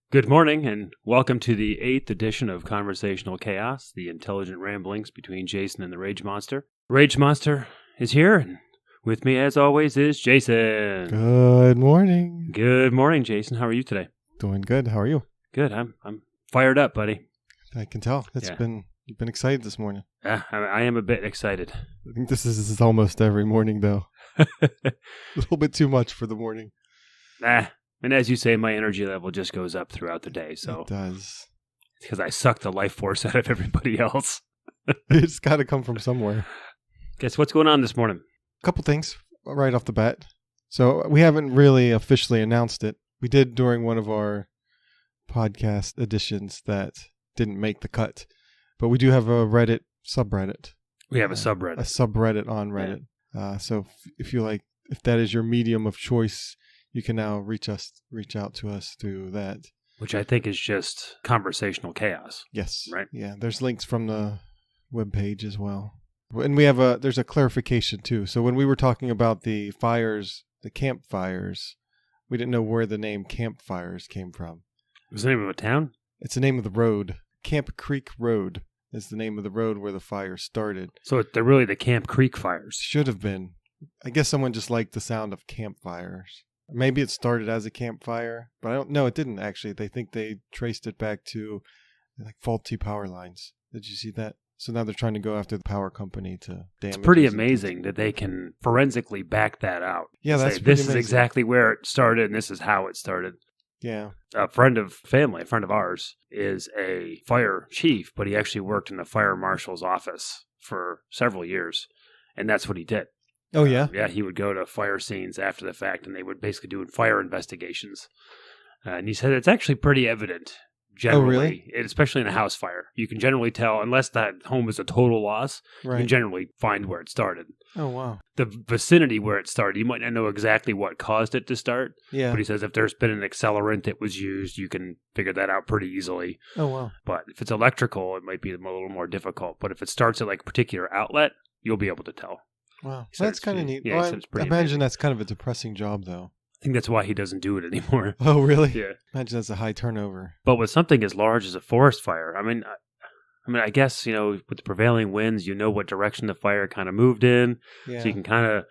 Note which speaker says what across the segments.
Speaker 1: Good morning, and welcome to the 8th edition of Conversational Chaos, the intelligent ramblings between Jason and the Rage Monster. Rage Monster is here, and with me, as always, is Jason.
Speaker 2: Good morning.
Speaker 1: Good morning, Jason. How are you today?
Speaker 2: Doing good. How are you?
Speaker 1: Good. I'm fired up, buddy.
Speaker 2: I can tell. You've been excited this morning.
Speaker 1: I am a bit excited.
Speaker 2: I think this is almost every morning, though. A little bit too much for the morning.
Speaker 1: And as you say, my energy level just goes up throughout the day. So
Speaker 2: it does.
Speaker 1: Because I suck the life force out of everybody else.
Speaker 2: It's got to come from somewhere.
Speaker 1: Guess what's going on this morning?
Speaker 2: A couple things right off the bat. So we haven't really officially announced it. We did during one of our podcast editions that didn't make the cut. But we do have a Reddit subreddit.
Speaker 1: We have a subreddit.
Speaker 2: A subreddit on Reddit. Yeah. So if that is your medium of choice, you can now reach out to us through that.
Speaker 1: Which I think is just Conversational Chaos.
Speaker 2: Yes.
Speaker 1: Right?
Speaker 2: Yeah, there's links from the webpage as well. And there's a clarification too. So when we were talking about the fires, the campfires, we didn't know where the name campfires came from.
Speaker 1: It was the name of a town?
Speaker 2: It's the name of the road. Camp Creek Road is the name of the road where the fire started.
Speaker 1: So they're really the Camp Creek fires.
Speaker 2: Should have been. I guess someone just liked the sound of campfires. Maybe it started as a campfire, but I don't know. It didn't actually. They think they traced it back to like faulty power lines. Did you see that? So now they're trying to go after the power company to damage.
Speaker 1: It's pretty amazing that they can forensically back that out.
Speaker 2: Yeah, that's
Speaker 1: say,
Speaker 2: pretty
Speaker 1: this
Speaker 2: amazing.
Speaker 1: is exactly where it started, and this is how it started.
Speaker 2: Yeah.
Speaker 1: A friend of ours, is a fire chief, but he actually worked in the fire marshal's office for several years, and that's what he did.
Speaker 2: Oh, yeah?
Speaker 1: Yeah, he would go to fire scenes after the fact, and they would basically do fire investigations. And he said it's actually pretty evident, generally,
Speaker 2: Oh, really?
Speaker 1: Especially in a house fire. You can generally tell, unless that home is a total loss, you can generally find where it started.
Speaker 2: Oh, wow.
Speaker 1: The vicinity where it started, you might not know exactly what caused it to start,
Speaker 2: Yeah.
Speaker 1: but he says if there's been an accelerant that was used, you can figure that out pretty easily.
Speaker 2: Oh, wow.
Speaker 1: But if it's electrical, it might be a little more difficult. But if it starts at like a particular outlet, you'll be able to tell.
Speaker 2: Wow. That's kind of neat.
Speaker 1: Yeah,
Speaker 2: well, I imagine
Speaker 1: amazing.
Speaker 2: that's kind of a depressing job, though.
Speaker 1: I think that's why he doesn't do it anymore.
Speaker 2: Oh, really?
Speaker 1: Yeah.
Speaker 2: Imagine that's a high turnover.
Speaker 1: But with something as large as a forest fire, I guess, with the prevailing winds, you know what direction the fire kind of moved in.
Speaker 2: Yeah.
Speaker 1: So you can kind of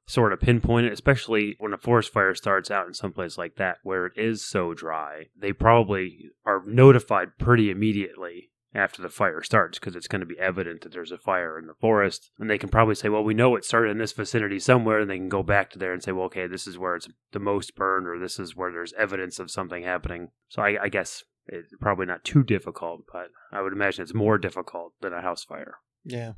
Speaker 1: sort of pinpoint it, especially when a forest fire starts out in some place like that where it is so dry. They probably are notified pretty immediately after the fire starts because it's going to be evident that there's a fire in the forest. And they can probably say, well, we know it started in this vicinity somewhere, and they can go back to there and say, well, okay, this is where it's the most burned, or this is where there's evidence of something happening. So I guess it's probably not too difficult, but I would imagine it's more difficult than a house fire.
Speaker 2: Yeah.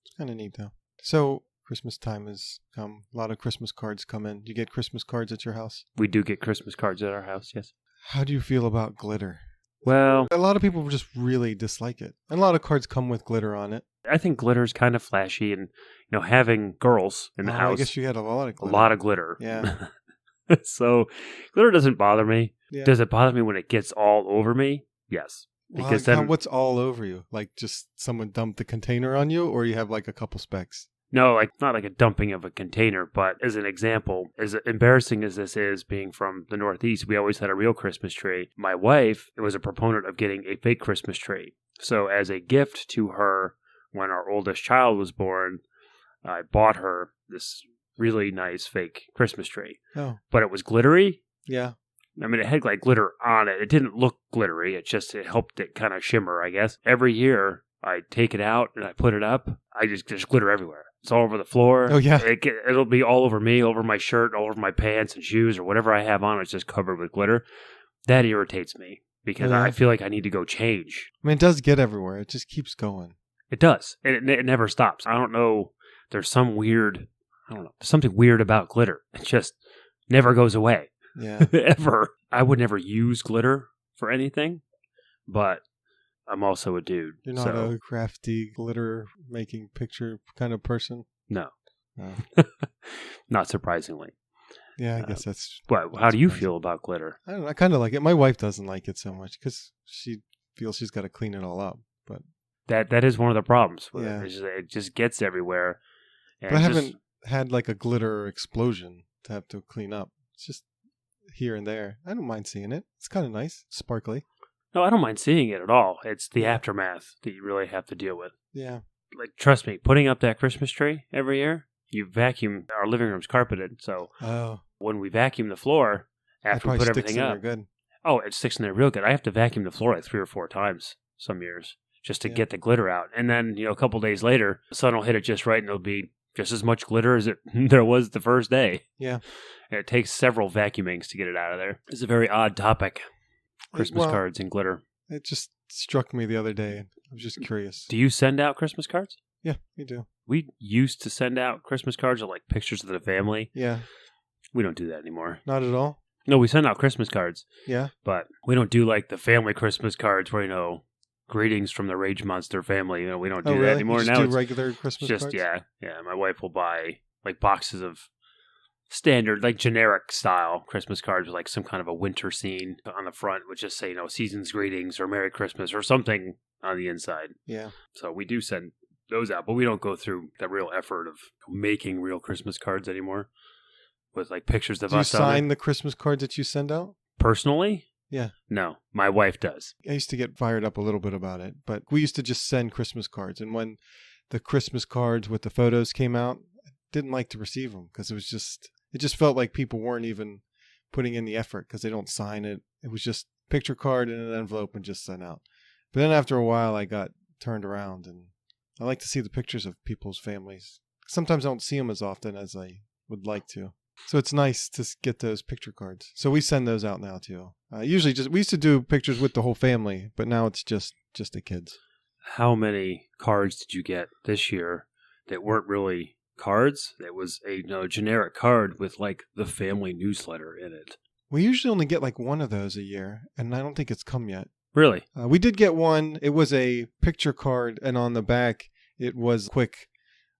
Speaker 2: It's kind of neat, though. So Christmas time has come. A lot of Christmas cards come in. Do you get Christmas cards at your house?
Speaker 1: We do get Christmas cards at our house, yes.
Speaker 2: How do you feel about glitter?
Speaker 1: Well,
Speaker 2: a lot of people just really dislike it. And a lot of cards come with glitter on it.
Speaker 1: I think glitter's kind of flashy, and having girls in the house. I
Speaker 2: guess you had a lot of glitter.
Speaker 1: A lot of glitter.
Speaker 2: Yeah.
Speaker 1: So glitter doesn't bother me.
Speaker 2: Yeah.
Speaker 1: Does it bother me when it gets all over me? Yes.
Speaker 2: Because then what's all over you? Like just someone dumped the container on you, or you have like a couple specks?
Speaker 1: No, not like a dumping of a container, but as an example, as embarrassing as this is, being from the Northeast, we always had a real Christmas tree. My wife was a proponent of getting a fake Christmas tree. So as a gift to her when our oldest child was born, I bought her this really nice fake Christmas tree.
Speaker 2: Oh.
Speaker 1: But it was glittery.
Speaker 2: Yeah.
Speaker 1: It had like glitter on it. It didn't look glittery. It helped it kind of shimmer, I guess. Every year I take it out and I put it up. There's glitter everywhere. It's all over the floor.
Speaker 2: Oh, yeah.
Speaker 1: It'll be all over me, over my shirt, all over my pants and shoes, or whatever I have on. It's just covered with glitter. That irritates me because I feel like I need to go change.
Speaker 2: It does get everywhere. It just keeps going.
Speaker 1: It does. It never stops. I don't know. There's something weird about glitter. It just never goes away.
Speaker 2: Yeah.
Speaker 1: Ever. I would never use glitter for anything, but I'm also a dude.
Speaker 2: You're not a crafty glitter making picture kind of person?
Speaker 1: No. Not surprisingly.
Speaker 2: Yeah, I guess that's...
Speaker 1: But how do you feel about glitter?
Speaker 2: I don't know. I kind of like it. My wife doesn't like it so much because she feels she's got to clean it all up. But
Speaker 1: that is one of the problems with
Speaker 2: yeah.
Speaker 1: it. It just gets everywhere.
Speaker 2: But I haven't had like a glitter explosion to have to clean up. It's just here and there. I don't mind seeing it. It's kind of nice, sparkly.
Speaker 1: No, I don't mind seeing it at all. It's the aftermath that you really have to deal with.
Speaker 2: Yeah.
Speaker 1: Like, trust me, putting up that Christmas tree every year, you vacuum, our living room's carpeted, so when we vacuum the floor, after we put everything up,
Speaker 2: good.
Speaker 1: Oh, it sticks in there real good. I have to vacuum the floor like 3 or 4 times some years just to get the glitter out. And then, a couple days later, the sun will hit it just right and it'll be just as much glitter as there was the first day.
Speaker 2: Yeah.
Speaker 1: And it takes several vacuumings to get it out of there. It's a very odd topic, Christmas cards and glitter.
Speaker 2: It just struck me the other day. I was just curious.
Speaker 1: Do you send out Christmas cards?
Speaker 2: Yeah, we do.
Speaker 1: We used to send out Christmas cards of like pictures of the family.
Speaker 2: Yeah.
Speaker 1: We don't do that anymore.
Speaker 2: Not at all?
Speaker 1: No, we send out Christmas cards.
Speaker 2: Yeah.
Speaker 1: But we don't do like the family Christmas cards where, greetings from the Rage Monster family. We don't do that anymore.
Speaker 2: You
Speaker 1: now
Speaker 2: do regular Christmas cards?
Speaker 1: Yeah. My wife will buy like boxes of standard, like generic style Christmas cards with like some kind of a winter scene on the front, which just say, season's greetings or Merry Christmas or something on the inside.
Speaker 2: Yeah.
Speaker 1: So we do send those out, but we don't go through the real effort of making real Christmas cards anymore with like pictures of us.
Speaker 2: Do you sign the Christmas cards that you send out?
Speaker 1: Personally?
Speaker 2: Yeah.
Speaker 1: No, my wife does.
Speaker 2: I used to get fired up a little bit about it, but we used to just send Christmas cards. And when the Christmas cards with the photos came out, I didn't like to receive them because it just felt like people weren't even putting in the effort because they don't sign it. It was just picture card in an envelope and just sent out. But then after a while, I got turned around and I like to see the pictures of people's families. Sometimes I don't see them as often as I would like to. So it's nice to get those picture cards. So we send those out now too. Usually we used to do pictures with the whole family, but now it's just the kids.
Speaker 1: How many cards did you get this year that weren't really cards? That was a generic card with like the family newsletter in it.
Speaker 2: We usually only get like one of those a year, and I don't think it's come yet.
Speaker 1: Really?
Speaker 2: We did get one. It was a picture card, and on the back it was quick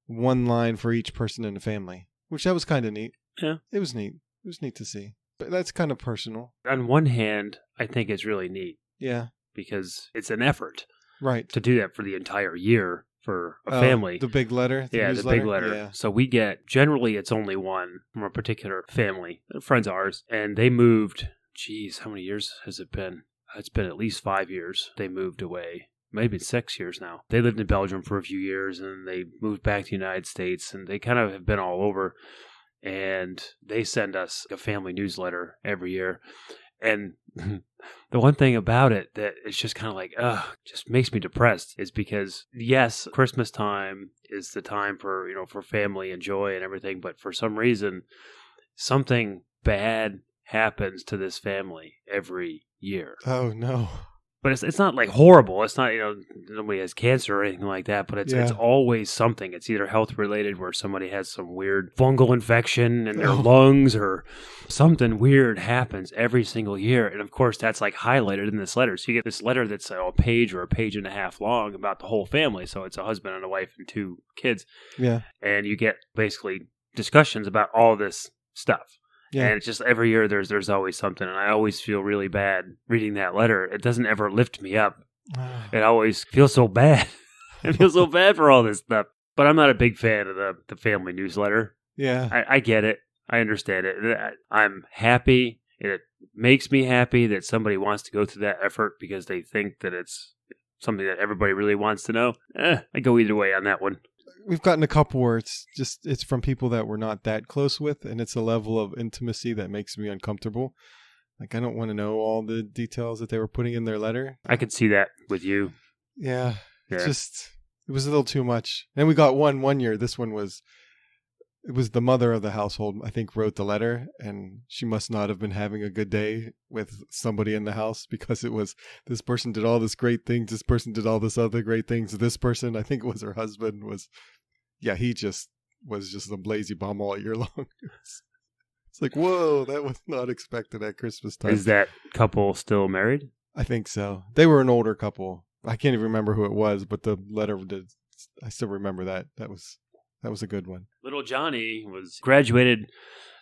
Speaker 2: one line for each person in the family, which that was kind of neat.
Speaker 1: Yeah.
Speaker 2: It was neat. It was neat to see. But that's kind of personal.
Speaker 1: On one hand, I think it's really neat.
Speaker 2: Yeah.
Speaker 1: Because it's an effort.
Speaker 2: Right.
Speaker 1: To do that for the entire year for a family.
Speaker 2: The big letter?
Speaker 1: The big letter.
Speaker 2: Yeah.
Speaker 1: So we get, generally it's only one from a particular family, friends of ours, and they moved, how many years has it been? It's been at least 5 years they moved away. Maybe 6 years now. They lived in Belgium for a few years and they moved back to the United States and they kind of have been all over. And they send us a family newsletter every year. And the one thing about it that is just kind of like, just makes me depressed is because, yes, Christmas time is the time for, for family and joy and everything. But for some reason, something bad happens to this family every year.
Speaker 2: Oh, no.
Speaker 1: But it's not like horrible. It's not, nobody has cancer or anything like that, but it's always something. It's either health related where somebody has some weird fungal infection in their lungs or something weird happens every single year. And of course, that's like highlighted in this letter. So you get this letter that's a page or a page and a half long about the whole family. So it's a husband and a wife and 2 kids.
Speaker 2: Yeah.
Speaker 1: And you get basically discussions about all this stuff. Yeah. And it's just every year there's always something. And I always feel really bad reading that letter. It doesn't ever lift me up. It always feels so bad. I feel so bad for all this stuff. But I'm not a big fan of the family newsletter.
Speaker 2: Yeah.
Speaker 1: I get it. I understand it. I'm happy. It makes me happy that somebody wants to go through that effort because they think that it's something that everybody really wants to know. I go either way on that one.
Speaker 2: We've gotten a couple where it's from people that we're not that close with, and it's a level of intimacy that makes me uncomfortable. Like, I don't want to know all the details that they were putting in their letter.
Speaker 1: I could see that with you.
Speaker 2: Yeah. It was a little too much. And we got one year. This one was the mother of the household, I think, wrote the letter, and she must not have been having a good day with somebody in the house because it was, this person did all this great things, this person did all this other great things. This person, I think it was her husband, he just was just a lazy bum all year long. It's like, whoa, that was not expected at Christmas time. Is
Speaker 1: that couple still married?
Speaker 2: I think so. They were an older couple. I can't even remember who it was, but the letter did. I still remember that. That was a good one.
Speaker 1: Little Johnny was graduated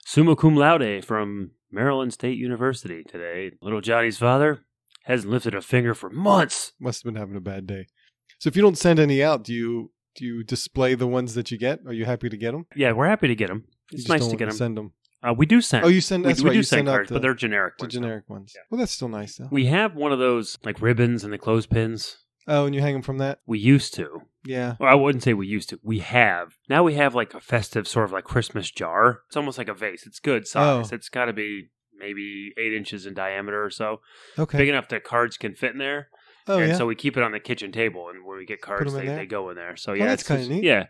Speaker 1: summa cum laude from Maryland State University today. Little Johnny's father hasn't lifted a finger for months.
Speaker 2: Must have been having a bad day. So if you don't send any out, do you display the ones that you get? Are you happy to get them?
Speaker 1: Yeah, we're happy to get them. It's nice to get them.
Speaker 2: Send them.
Speaker 1: We do send.
Speaker 2: Oh, you send. That's
Speaker 1: we
Speaker 2: right.
Speaker 1: do
Speaker 2: You
Speaker 1: send
Speaker 2: send out
Speaker 1: cards, but they're generic
Speaker 2: the
Speaker 1: ones.
Speaker 2: generic ones.
Speaker 1: Yeah.
Speaker 2: Well, that's still nice though.
Speaker 1: We have one of those like ribbons and the clothespins.
Speaker 2: Oh, and you hang them from that?
Speaker 1: We used to.
Speaker 2: Yeah.
Speaker 1: Well, I wouldn't say we used to. We have. Now we have like a festive sort of like Christmas jar. It's almost like a vase. It's good size.
Speaker 2: Oh.
Speaker 1: It's got to be maybe 8 inches in diameter or so.
Speaker 2: Okay.
Speaker 1: Big enough that cards can fit in there.
Speaker 2: Oh,
Speaker 1: and
Speaker 2: yeah.
Speaker 1: so we keep it on the kitchen table, and when we get cards,
Speaker 2: them in there?
Speaker 1: they go in there. So
Speaker 2: Oh,
Speaker 1: yeah,
Speaker 2: that's
Speaker 1: it's
Speaker 2: kinda
Speaker 1: just-
Speaker 2: neat.
Speaker 1: Yeah,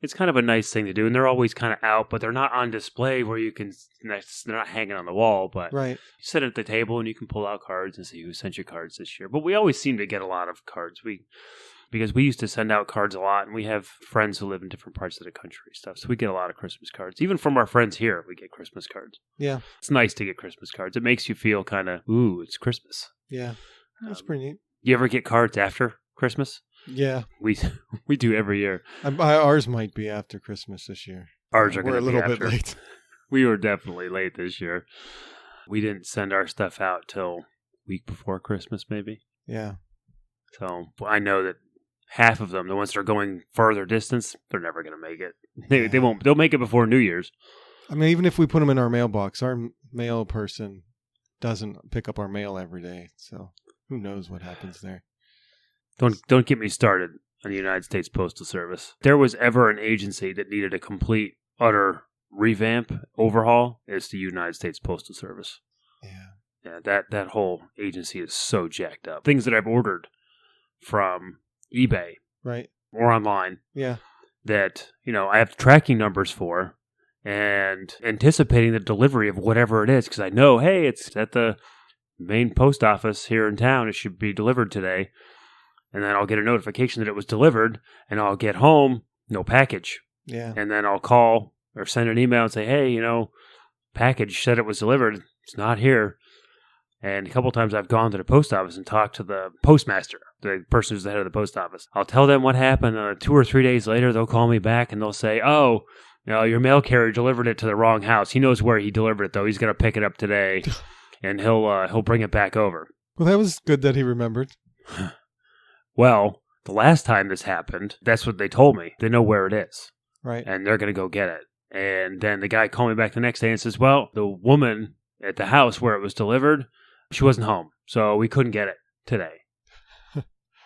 Speaker 1: it's kind of a nice thing to do, and they're always kind of out, but they're not on display where you can. They're not hanging on the wall, but
Speaker 2: Right.
Speaker 1: you sit at the table and you can pull out cards and see who sent you cards this year. But we always seem to get a lot of cards. Because we used to send out cards a lot, and we have friends who live in different parts of the country and stuff. So we get a lot of Christmas cards. Even from our friends here, we get Christmas cards.
Speaker 2: Yeah.
Speaker 1: It's nice to get Christmas cards. It makes you feel kind of, ooh, it's Christmas.
Speaker 2: Yeah. That's pretty neat.
Speaker 1: You ever get cards after Christmas?
Speaker 2: Yeah.
Speaker 1: We do every year.
Speaker 2: Ours might be after Christmas this year.
Speaker 1: Ours are
Speaker 2: We're
Speaker 1: going
Speaker 2: a
Speaker 1: to be
Speaker 2: little
Speaker 1: after.
Speaker 2: bit late.
Speaker 1: We were definitely late this year. We didn't send our stuff out till week before Christmas, maybe.
Speaker 2: Yeah.
Speaker 1: So I know that half of them, the ones that are going further distance, they're never going to make it. They won't. They'll make it before New Year's.
Speaker 2: I mean, even if we put them in our mailbox, our mail person doesn't pick up our mail every day. So who knows what happens there?
Speaker 1: Don't get me started on the United States Postal Service. If there was ever an agency that needed a complete, utter revamp, overhaul, it's the United States Postal Service.
Speaker 2: Yeah.
Speaker 1: Yeah, that whole agency is so jacked up. Things that I've ordered from eBay
Speaker 2: Right.
Speaker 1: or online
Speaker 2: Yeah.
Speaker 1: that, I have tracking numbers for and anticipating the delivery of whatever it is because I know, hey, it's at the main post office here in town. It should be delivered today. And then I'll get a notification that it was delivered and I'll get home, no package.
Speaker 2: Yeah.
Speaker 1: And then I'll call or send an email and say, hey, package said it was delivered. It's not here. And a couple times I've gone to the post office and talked to the postmaster, the person who's the head of the post office. I'll tell them what happened. 2 or 3 days later, they'll call me back and they'll say, oh, your mail carrier delivered it to the wrong house. He knows where he delivered it, though. He's going to pick it up today, and he'll bring it back over.
Speaker 2: Well, that was good that he remembered.
Speaker 1: Well, the last time this happened, that's what they told me. They know where it is,
Speaker 2: Right.
Speaker 1: and they're going to go get it. And then the guy called me back the next day and says, well, the woman at the house where it was delivered, she wasn't home, so we couldn't get it today.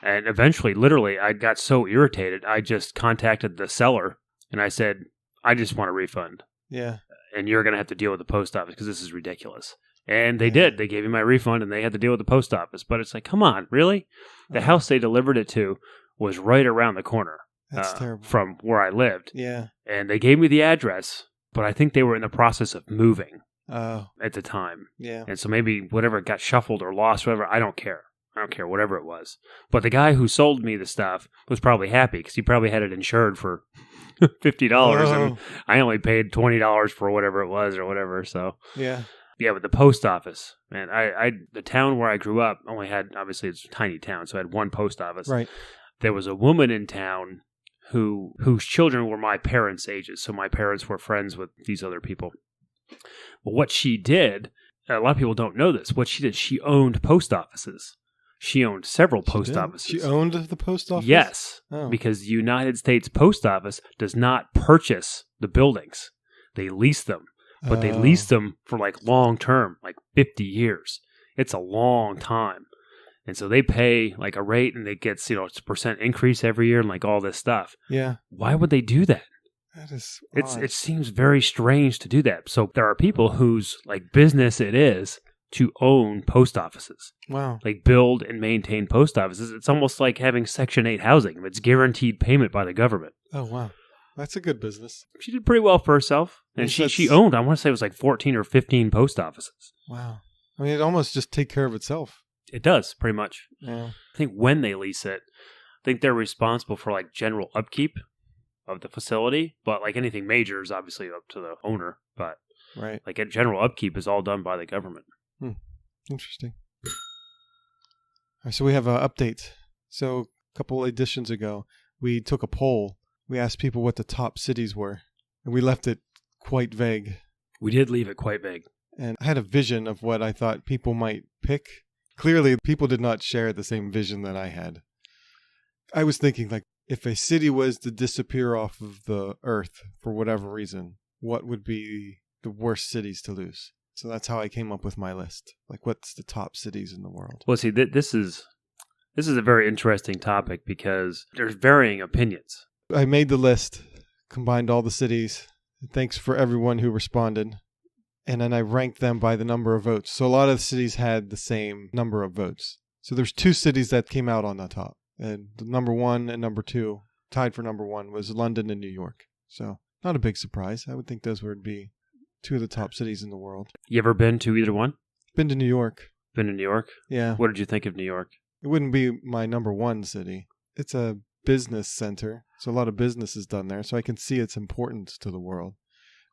Speaker 1: And eventually, literally, I got so irritated, I just contacted the seller, and I said, I just want a refund,
Speaker 2: Yeah.
Speaker 1: and you're going to have to deal with the post office because this is ridiculous. And they did. They gave me my refund, and they had to deal with the post office. But it's like, come on, really? The house they delivered it to was right around the corner
Speaker 2: That's terrible.
Speaker 1: from where I lived.
Speaker 2: Yeah.
Speaker 1: And they gave me the address, but I think they were in the process of moving
Speaker 2: Oh.
Speaker 1: at the time.
Speaker 2: Yeah.
Speaker 1: And so maybe whatever got shuffled or lost, whatever, I don't care. I don't care, whatever it was. But the guy who sold me the stuff was probably happy because he probably had it insured for $50 and I only paid $20 for whatever it was or whatever. So
Speaker 2: Yeah.
Speaker 1: yeah, but the post office, man, the town where I grew up only had, obviously it's a tiny town, so I had one post office.
Speaker 2: Right.
Speaker 1: There was a woman in town whose children were my parents' ages, so my parents were friends with these other people. But what she did, a lot of people don't know this, what she did, she owned post offices. She owned several post offices.
Speaker 2: She owned the post office?
Speaker 1: Yes,
Speaker 2: Oh.
Speaker 1: because the United States Post Office does not purchase the buildings. They lease them, but they lease them for like long term, like 50 years. It's a long time. And so they pay like a rate and it gets, it's a percent increase every year and like all this stuff.
Speaker 2: Yeah.
Speaker 1: Why would they do that?
Speaker 2: That is
Speaker 1: It seems very strange to do that. So there are people whose like business it is to own post offices,
Speaker 2: Wow.
Speaker 1: like build and maintain post offices. It's almost like having Section 8 housing. It's guaranteed payment by the government.
Speaker 2: Oh, wow. That's a good business.
Speaker 1: She did pretty well for herself. And
Speaker 2: Yes,
Speaker 1: she owned, I want to say it was like 14 or 15 post offices.
Speaker 2: Wow. I mean, it almost just take care of itself.
Speaker 1: It does, pretty much.
Speaker 2: Yeah.
Speaker 1: I think when they lease it, I think they're responsible for like general upkeep of the facility. But like anything major is obviously up to the owner. But
Speaker 2: Right.
Speaker 1: like general upkeep is all done by the government.
Speaker 2: Interesting. All right, so we have an update. So a couple editions ago, we took a poll. We asked people what the top cities were, and we left it quite vague.
Speaker 1: We did leave it quite vague.
Speaker 2: And I had a vision of what I thought people might pick. Clearly, people did not share the same vision that I had. I was thinking, like, if a city was to disappear off of the earth for whatever reason, what would be the worst cities to lose. So that's how I came up with my list. Like, what's the top cities in the world?
Speaker 1: Well, see, this is a very interesting topic because there's varying opinions.
Speaker 2: I made the list, combined all the cities. Thanks for everyone who responded. And then I ranked them by the number of votes. So a lot of the cities had the same number of votes. So there's 2 cities that came out on the top. And the number 1 and number 2, tied for number 1, was London and New York. So not a big surprise. I would think those would be 2 of the top cities in the world.
Speaker 1: You ever been to either one?
Speaker 2: Been to New York.
Speaker 1: Been to New York?
Speaker 2: Yeah.
Speaker 1: What did you think of New York?
Speaker 2: It wouldn't be my number 1 city. It's a business center. So a lot of business is done there. So I can see its importance to the world.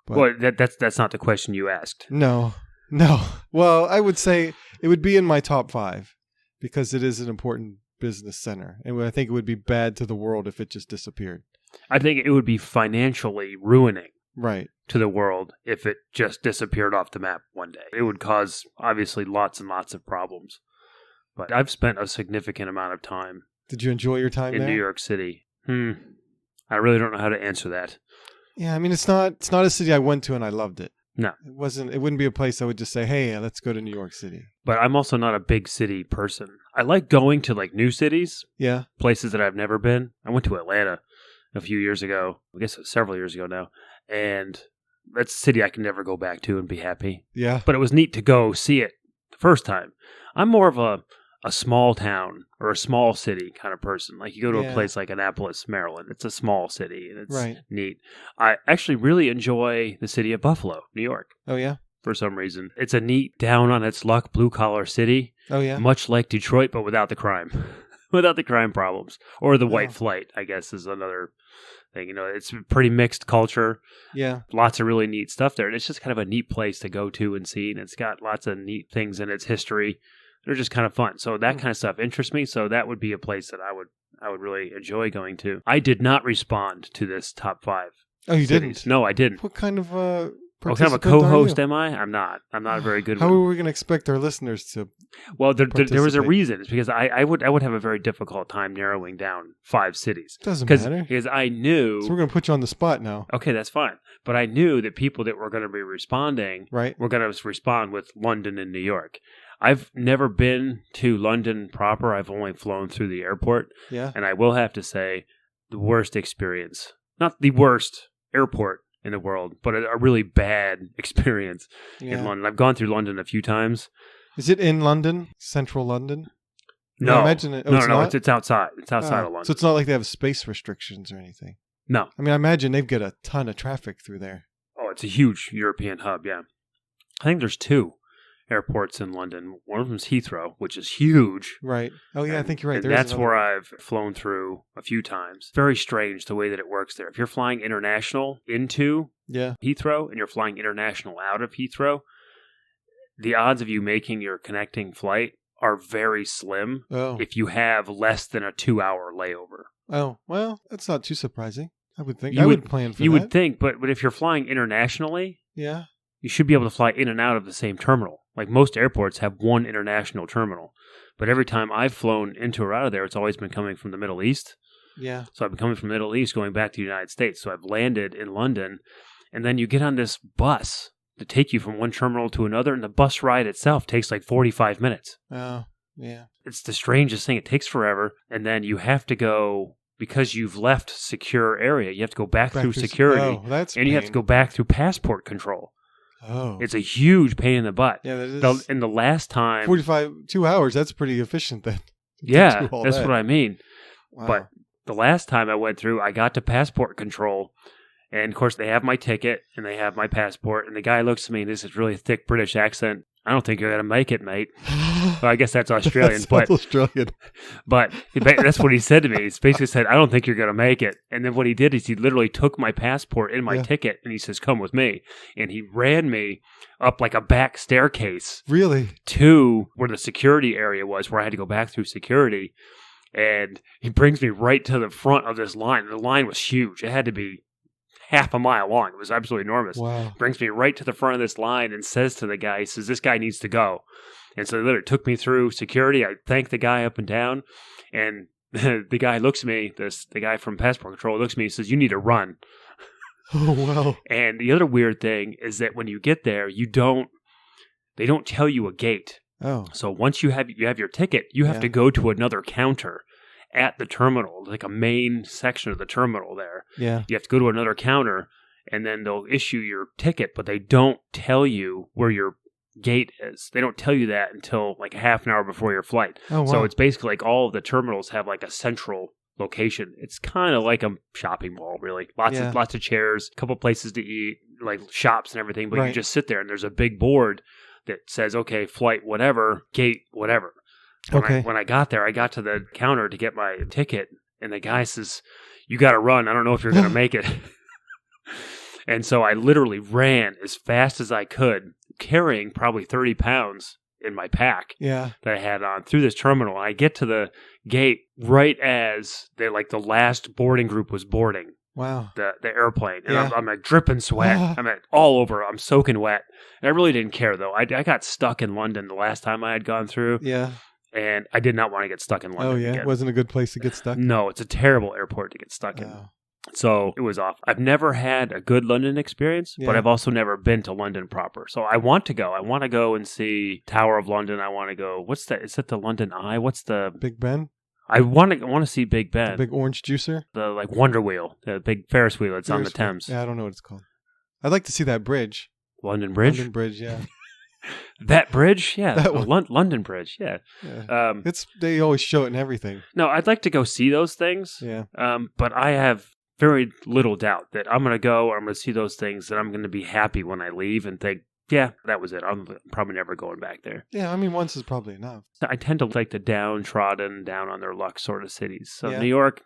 Speaker 2: But
Speaker 1: well, that's not the question you asked.
Speaker 2: No. Well, I would say it would be in my top 5 because it is an important business center. And I think it would be bad to the world if it just disappeared.
Speaker 1: I think it would be financially ruining
Speaker 2: Right.
Speaker 1: to the world if it just disappeared off the map one day. It would cause, obviously, lots and lots of problems. But I've spent a significant amount of time
Speaker 2: Did you enjoy your time
Speaker 1: in
Speaker 2: there?
Speaker 1: New York City. I really don't know how to answer that.
Speaker 2: Yeah, I mean, it's not a city I went to and I loved it.
Speaker 1: No.
Speaker 2: It wouldn't be a place I would just say, hey, let's go to New York City.
Speaker 1: But I'm also not a big city person. I like going to like new cities,
Speaker 2: Yeah.
Speaker 1: places that I've never been. I went to Atlanta a few years ago. I guess it was several years ago now. And that's a city I can never go back to and be happy.
Speaker 2: Yeah.
Speaker 1: But it was neat to go see it the first time. I'm more of a small town or a small city kind of person. Like you go to a place like Annapolis, Maryland. It's a small city and it's neat. I actually really enjoy the city of Buffalo, New York.
Speaker 2: Oh, yeah?
Speaker 1: For some reason. It's a neat, down on its luck, blue-collar city.
Speaker 2: Oh, yeah?
Speaker 1: Much like Detroit, but without the crime. Without the crime problems. Or the white flight, I guess, is another thing. You know, it's a pretty mixed culture.
Speaker 2: Yeah.
Speaker 1: Lots of really neat stuff there. And it's just kind of a neat place to go to and see. And it's got lots of neat things in its history. They're just kind of fun. So that kind of stuff interests me. So that would be a place that I would really enjoy going to. I did not respond to this top 5.
Speaker 2: Oh, you
Speaker 1: cities.
Speaker 2: didn't?
Speaker 1: No, I didn't.
Speaker 2: What kind of
Speaker 1: What kind of a co-host am I? I'm not. I'm not a very good one.
Speaker 2: How are we going to expect our listeners to
Speaker 1: Well, there was a
Speaker 2: participate?
Speaker 1: reason. It's because I would have a very difficult time narrowing down 5 cities.
Speaker 2: Doesn't matter.
Speaker 1: Because I knew...
Speaker 2: So we're going to put you on the spot now.
Speaker 1: Okay, that's fine. But I knew that people that were going to be responding were going to respond with London and New York. I've never been to London proper. I've only flown through the airport.
Speaker 2: Yeah.
Speaker 1: And I will have to say, the worst experience. Not the worst airport in the world, but a really bad experience in London. I've gone through London a few times.
Speaker 2: Is it in London? Central London?
Speaker 1: No.
Speaker 2: I imagine it.
Speaker 1: No, it's outside. It's outside of London.
Speaker 2: So it's not like they have space restrictions or anything.
Speaker 1: No.
Speaker 2: I mean, I imagine they've got a ton of traffic through there.
Speaker 1: Oh, it's a huge European hub, yeah. I think there's 2 airports in London. One of them's Heathrow, which is huge.
Speaker 2: Right. Oh, yeah, I think you're right.
Speaker 1: And that's where I've flown through a few times. Very strange the way that it works there. If you're flying international into Heathrow and you're flying international out of Heathrow, the odds of you making your connecting flight are very slim if you have less than a 2-hour layover.
Speaker 2: Oh, well, that's not too surprising. I would think. I would plan for that.
Speaker 1: You would think, but if you're flying internationally, you should be able to fly in and out of the same terminal. Like most airports have one international terminal. But every time I've flown into or out of there, it's always been coming from the Middle East.
Speaker 2: Yeah.
Speaker 1: So I've been coming from the Middle East going back to the United States. So I've landed in London, and then you get on this bus to take you from one terminal to another, and the bus ride itself takes like 45 minutes.
Speaker 2: Oh, yeah.
Speaker 1: It's the strangest thing. It takes forever, and then you have to go... Because you've left secure area, you have to go back through security.
Speaker 2: Oh, that's
Speaker 1: and you have to go back through passport control.
Speaker 2: Oh.
Speaker 1: It's a huge pain in the butt.
Speaker 2: Yeah, that is.
Speaker 1: And the last time...
Speaker 2: 2 hours, that's pretty efficient then.
Speaker 1: Yeah, that's what I mean.
Speaker 2: Wow.
Speaker 1: But the last time I went through, I got to passport control. And of course, they have my ticket and they have my passport. And the guy looks at me in this really thick British accent. I don't think you're going to make it, mate. Well, I guess that's Australian.
Speaker 2: That's Australian.
Speaker 1: But that's what he said to me. He basically said, I don't think you're going to make it. And then what he did is he literally took my passport and my ticket and he says, come with me. And he ran me up like a back staircase.
Speaker 2: Really?
Speaker 1: To where the security area was, where I had to go back through security. And he brings me right to the front of this line. The line was huge. It had to be half a mile long. It was absolutely enormous.
Speaker 2: Wow.
Speaker 1: Brings me right to the front of this line and says to the guy, he says, this guy needs to go. And so they literally took me through security. I thanked the guy up and down. And the guy looks at me, the guy from Passport Control looks at me and says, you need to run.
Speaker 2: Oh, wow.
Speaker 1: And the other weird thing is that when you get there, they don't tell you a gate.
Speaker 2: Oh.
Speaker 1: So once you have your ticket, you have to go to another counter at the terminal, like a main section of the terminal there.
Speaker 2: Yeah.
Speaker 1: You have to go to another counter, and then they'll issue your ticket, but they don't tell you where your gate is. They don't tell you that until like a half an hour before your flight.
Speaker 2: Oh, wow.
Speaker 1: So it's basically like all of the terminals have like a central location. It's kind of like a shopping mall, really. Lots of chairs, a couple places to eat, like shops and everything, but you just sit there and there's a big board that says, okay, flight whatever, gate whatever. When I got there, I got to the counter to get my ticket, and the guy says, you got to run. I don't know if you're going to make it. And so I literally ran as fast as I could, carrying probably 30 pounds in my pack that I had on through this terminal. And I get to the gate right as the last boarding group was boarding.
Speaker 2: Wow.
Speaker 1: The airplane. And I'm like dripping sweat. I'm all over. I'm soaking wet. And I really didn't care, though. I got stuck in London the last time I had gone through.
Speaker 2: Yeah.
Speaker 1: And I did not want to get stuck in London.
Speaker 2: Oh, yeah?
Speaker 1: Again.
Speaker 2: It wasn't a good place to get stuck?
Speaker 1: No, it's a terrible airport to get stuck in. So it was off. I've never had a good London experience, but I've also never been to London proper. So I want to go. I want to go and see Tower of London. I want to go. What's that? Is it the London Eye? What's the...
Speaker 2: Big Ben?
Speaker 1: I want to see Big Ben.
Speaker 2: The big orange juicer?
Speaker 1: The Wonder Wheel. The big Ferris wheel that's on the Thames.
Speaker 2: Yeah, I don't know what it's called. I'd like to see that bridge.
Speaker 1: London Bridge?
Speaker 2: London Bridge, yeah.
Speaker 1: That bridge? Yeah.
Speaker 2: That one.
Speaker 1: London Bridge, yeah.
Speaker 2: They always show it in everything.
Speaker 1: No, I'd like to go see those things.
Speaker 2: Yeah.
Speaker 1: But I have very little doubt that I'm going to go, I'm going to see those things, and I'm going to be happy when I leave and think, yeah, that was it. I'm probably never going back there.
Speaker 2: Yeah, I mean, once is probably enough.
Speaker 1: I tend to like the downtrodden, down on their luck sort of cities. So New York,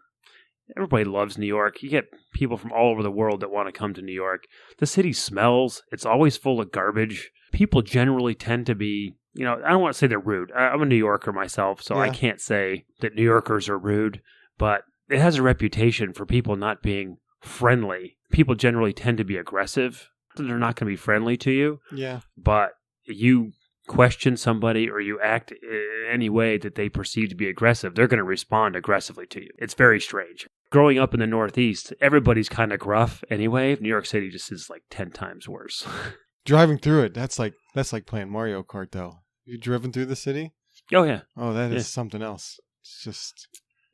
Speaker 1: everybody loves New York. You get people from all over the world that want to come to New York. The city smells. It's always full of garbage. People generally tend to be, I don't want to say they're rude. I'm a New Yorker myself, so I can't say that New Yorkers are rude, but it has a reputation for people not being friendly. People generally tend to be aggressive. They're not going to be friendly to you.
Speaker 2: Yeah.
Speaker 1: But you question somebody or you act in any way that they perceive to be aggressive, they're going to respond aggressively to you. It's very strange. Growing up in the Northeast, everybody's kind of gruff anyway. New York City just is like 10 times worse.
Speaker 2: Driving through it, that's like playing Mario Kart, though. You driven through the city?
Speaker 1: Oh, yeah.
Speaker 2: Oh, that is something else. It's just...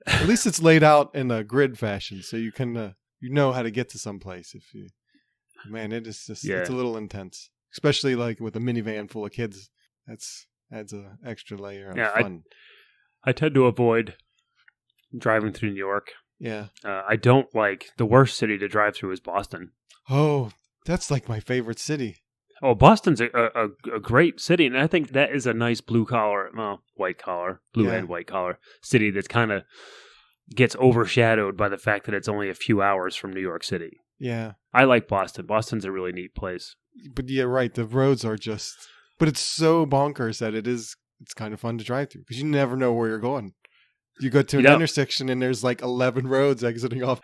Speaker 2: At least it's laid out in a grid fashion, so you can know how to get to some place. If you, man, it is just it's a little intense, especially like with a minivan full of kids. That's adds an extra layer of fun.
Speaker 1: I tend to avoid driving through New York.
Speaker 2: Yeah,
Speaker 1: I don't like the worst city to drive through is Boston.
Speaker 2: Oh, that's like my favorite city.
Speaker 1: Oh, Boston's a great city, and I think that is a nice white collar, and white collar city that kind of gets overshadowed by the fact that it's only a few hours from New York City.
Speaker 2: Yeah.
Speaker 1: I like Boston. Boston's a really neat place.
Speaker 2: But yeah, right. The roads are just... But it's so bonkers that it's kind of fun to drive through because you never know where you're going. You go to an intersection and there's like 11 roads exiting off.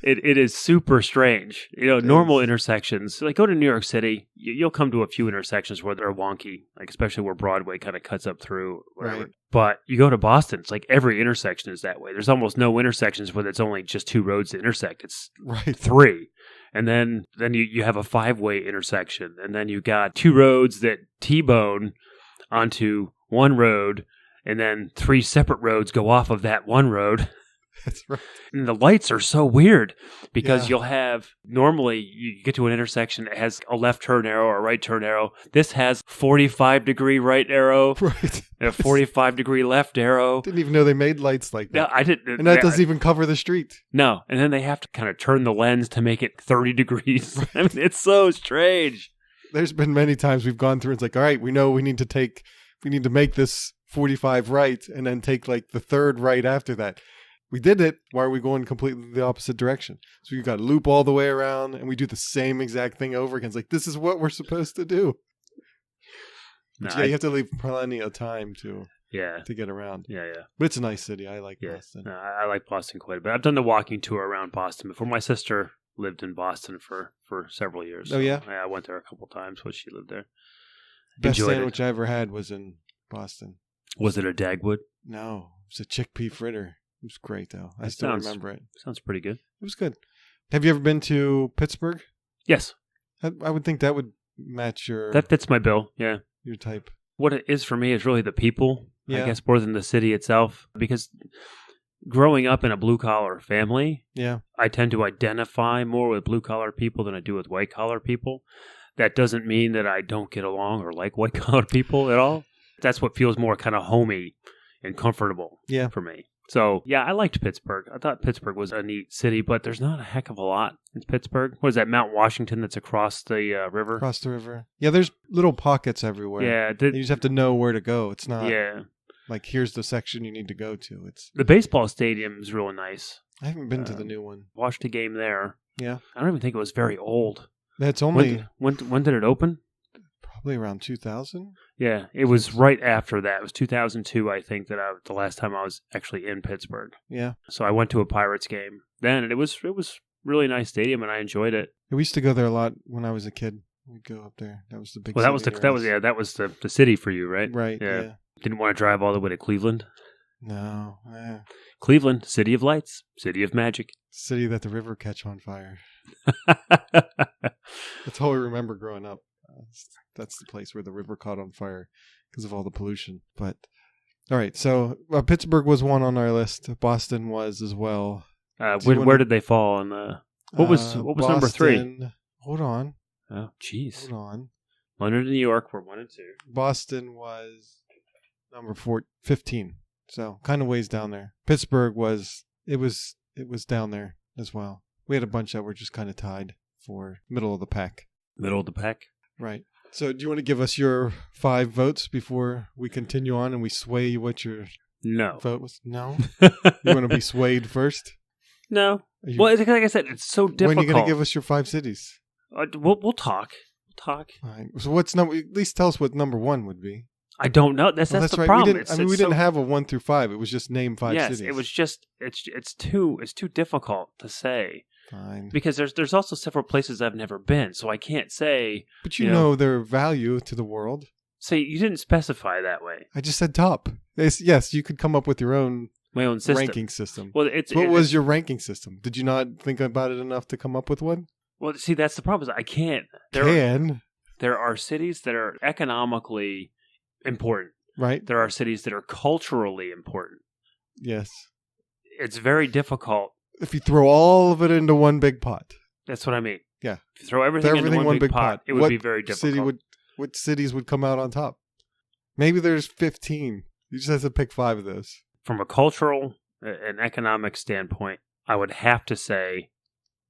Speaker 1: It is super strange. Normal intersections, like go to New York City, you'll come to a few intersections where they're wonky, like especially where Broadway kind of cuts up through, whatever. Right. But you go to Boston, it's like every intersection is that way. There's almost no intersections where it's only just 2 roads to intersect. It's 3. And then you have a 5-way intersection. And then you got 2 roads that T-bone onto 1 road. And then 3 separate roads go off of that 1 road.
Speaker 2: That's right.
Speaker 1: And the lights are so weird because you'll have, normally you get to an intersection that has a left turn arrow or a right turn arrow. This has 45-degree right arrow.
Speaker 2: Right.
Speaker 1: And a 45-degree left arrow.
Speaker 2: Didn't even know they made lights like that.
Speaker 1: No, I didn't.
Speaker 2: And that doesn't even cover the street.
Speaker 1: No. And then they have to kind of turn the lens to make it 30 degrees. Right. I mean, it's so strange.
Speaker 2: There's been many times we've gone through. It's like, all right, we know we need to make this 45 right and then take like the 3rd right after that. We did it. Why are we going completely the opposite direction? So you got to loop all the way around and we do the same exact thing over again. It's like, this is what we're supposed to do. No, you have to leave plenty of time to get around.
Speaker 1: Yeah.
Speaker 2: But it's a nice city. I like Boston.
Speaker 1: No, I like Boston quite a bit. I've done the walking tour around Boston before. My sister lived in Boston for several years.
Speaker 2: Oh, yeah?
Speaker 1: I went there a couple times when she lived there.
Speaker 2: Best sandwich I ever had was in Boston.
Speaker 1: Was it a Dagwood?
Speaker 2: No, it was a chickpea fritter. It was great, though. I still remember it.
Speaker 1: Sounds pretty good.
Speaker 2: It was good. Have you ever been to Pittsburgh?
Speaker 1: Yes.
Speaker 2: I would think that would match your
Speaker 1: That fits my bill, yeah.
Speaker 2: your type.
Speaker 1: What it is for me is really the people,
Speaker 2: Yeah.
Speaker 1: I guess, more than the city itself. Because growing up in a blue-collar family,
Speaker 2: Yeah.
Speaker 1: I tend to identify more with blue-collar people than I do with white-collar people. That doesn't mean that I don't get along or like white-collar people at all. That's what feels more kind of homey and comfortable for me. So, yeah, I liked Pittsburgh. I thought Pittsburgh was a neat city, but there's not a heck of a lot in Pittsburgh. What is that, Mount Washington that's across the river?
Speaker 2: Across the river. Yeah, there's little pockets everywhere.
Speaker 1: Yeah.
Speaker 2: You just have to know where to go. It's not
Speaker 1: Yeah.
Speaker 2: like here's the section you need to go to. It's
Speaker 1: The baseball stadium is really nice.
Speaker 2: I haven't been to the new one.
Speaker 1: Watched a game there.
Speaker 2: Yeah.
Speaker 1: I don't even think it was very old.
Speaker 2: That's only
Speaker 1: When did it open?
Speaker 2: probably around 2000.
Speaker 1: Yeah, it was right after that. It was 2002, I think, the last time I was actually in Pittsburgh.
Speaker 2: Yeah.
Speaker 1: So I went to a Pirates game then, and it was really nice stadium, and I enjoyed it.
Speaker 2: We used to go there a lot when I was a kid. We'd go up there. That was the big.
Speaker 1: Well, that was the city for you, right?
Speaker 2: Right. Yeah.
Speaker 1: Didn't want to drive all the way to Cleveland.
Speaker 2: No.
Speaker 1: Cleveland, city of lights, city of magic.
Speaker 2: City that the river catch on fire. That's all I remember growing up. That's the place where the river caught on fire because of all the pollution. But all right, so Pittsburgh was one on our list. Boston was as well.
Speaker 1: Where did they fall on the? What was
Speaker 2: Boston,
Speaker 1: number 3?
Speaker 2: Hold on.
Speaker 1: Oh, jeez.
Speaker 2: Hold on.
Speaker 1: London and New York were 1 and 2.
Speaker 2: Boston was number 15. So kind of ways down there. Pittsburgh was down there as well. We had a bunch that were just kind of tied for middle of the pack.
Speaker 1: Middle of the pack.
Speaker 2: Right. So do you want to give us your 5 votes before we continue on and we sway what your vote was? No? You want to be swayed first?
Speaker 1: No. Well, like I said, it's so difficult.
Speaker 2: When are you going to give us your 5 cities?
Speaker 1: We'll talk. All
Speaker 2: right. So what's number? At least tell us what number 1 would be.
Speaker 1: I don't know. That's the
Speaker 2: right.
Speaker 1: problem.
Speaker 2: We didn't have a 1 through 5. It was just name 5 cities.
Speaker 1: Yes, it was just it's too difficult to say.
Speaker 2: Fine.
Speaker 1: Because there's also several places I've never been, so I can't say.
Speaker 2: But you know their value to the world.
Speaker 1: Say you didn't specify that way.
Speaker 2: I just said top. Yes, you could come up with your own.
Speaker 1: My own system.
Speaker 2: Ranking system.
Speaker 1: Well,
Speaker 2: what was your ranking system? Did you not think about it enough to come up with one?
Speaker 1: Well, see, that's the problem. Is I can't. There are cities that are economically important.
Speaker 2: Right.
Speaker 1: There are cities that are culturally important.
Speaker 2: Yes.
Speaker 1: It's very difficult.
Speaker 2: If you throw all of it into one big pot.
Speaker 1: That's what I mean.
Speaker 2: Yeah.
Speaker 1: If you throw everything into one big pot, it would be very difficult.
Speaker 2: What cities would come out on top? Maybe there's 15. You just have to pick 5 of those.
Speaker 1: From a cultural and economic standpoint, I would have to say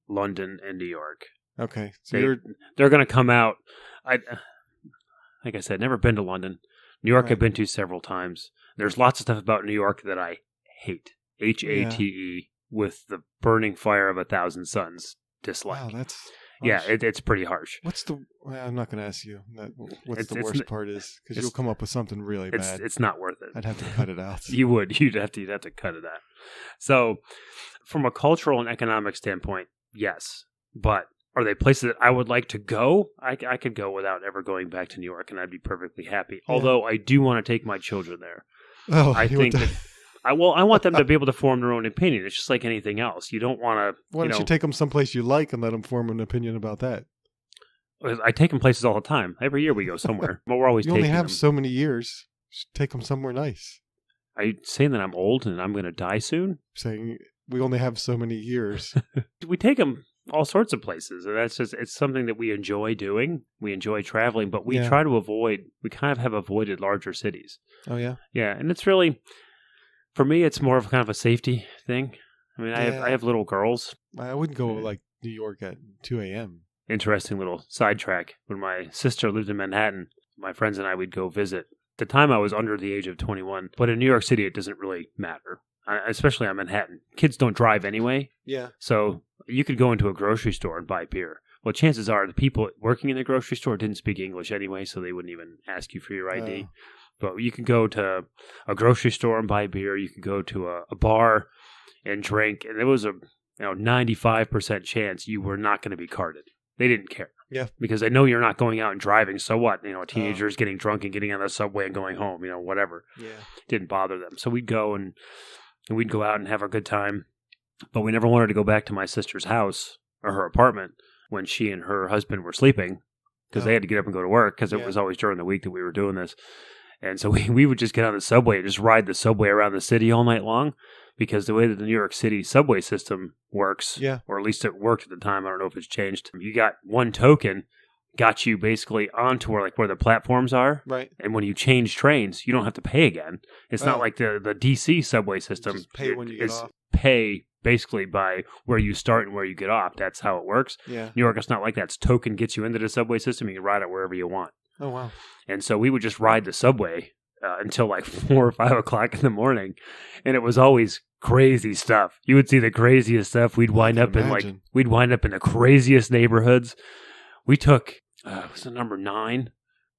Speaker 1: London and New York.
Speaker 2: Okay. So
Speaker 1: they're going to come out. Like I said, never been to London. New York I've been to several times. There's lots of stuff about New York that I hate. Hate with the burning fire of 1,000 suns. Dislike.
Speaker 2: Wow, that's
Speaker 1: harsh. Yeah, it's pretty harsh.
Speaker 2: I'm not going to ask you what's the worst part is, because you'll come up with something really bad.
Speaker 1: It's not worth it.
Speaker 2: I'd have to cut it out.
Speaker 1: You would. You'd have to cut it out. So, from a cultural and economic standpoint, yes. But are they places that I would like to go? I could go without ever going back to New York, and I'd be perfectly happy. Yeah. Although I do want to take my children there.
Speaker 2: Oh,
Speaker 1: I think that. I want them to be able to form their own opinion. It's just like anything else. You don't want to.
Speaker 2: Why don't you take them someplace you like and let them form an opinion about that?
Speaker 1: I take them places all the time. Every year we go somewhere. But we're always
Speaker 2: you
Speaker 1: taking
Speaker 2: only have
Speaker 1: them.
Speaker 2: So many years. Just take them somewhere nice.
Speaker 1: Are you saying that I'm old and I'm going to die soon?
Speaker 2: I'm saying we only have so many years.
Speaker 1: We take them all sorts of places. And that's just, it's something that we enjoy doing. We enjoy traveling, but we try to avoid, we kind of have avoided larger cities.
Speaker 2: Oh, yeah?
Speaker 1: Yeah. And it's really, for me, it's more of kind of a safety thing. I mean, I have little girls.
Speaker 2: I wouldn't go like New York at 2 a.m.
Speaker 1: Interesting little sidetrack. When my sister lived in Manhattan, my friends and I would go visit. At the time, I was under the age of 21. But in New York City, it doesn't really matter, especially on Manhattan. Kids don't drive anyway.
Speaker 2: Yeah.
Speaker 1: So you could go into a grocery store and buy beer. Well, chances are the people working in the grocery store didn't speak English anyway, so they wouldn't even ask you for your ID. But you could go to a grocery store and buy beer. You could go to a bar and drink. And there was a 95% chance you were not going to be carded. They didn't care.
Speaker 2: Yeah.
Speaker 1: Because they know you're not going out and driving. So what? A teenager's getting drunk and getting on the subway and going home, whatever.
Speaker 2: Yeah.
Speaker 1: Didn't bother them. So we'd go and we'd go out and have a good time. But we never wanted to go back to my sister's house or her apartment when she and her husband were sleeping because they had to get up and go to work because it was always during the week that we were doing this. And so we would just get on the subway and just ride the subway around the city all night long because the way that the New York City subway system works, or at least it worked at the time, I don't know if it's changed, you got one token, got you basically onto where the platforms are.
Speaker 2: Right.
Speaker 1: And when you change trains, you don't have to pay again. It's not like the DC subway system.
Speaker 2: Just pay when you get off.
Speaker 1: Pay basically by where you start and where you get off. That's how it works.
Speaker 2: Yeah.
Speaker 1: New York, it's not like that. It's token gets you into the subway system. You can ride it wherever you want.
Speaker 2: Oh, wow.
Speaker 1: And so we would just ride the subway until like 4 or 5 o'clock in the morning. And it was always crazy stuff. You would see the craziest stuff. We'd wind up in the craziest neighborhoods. We took, was it number 9?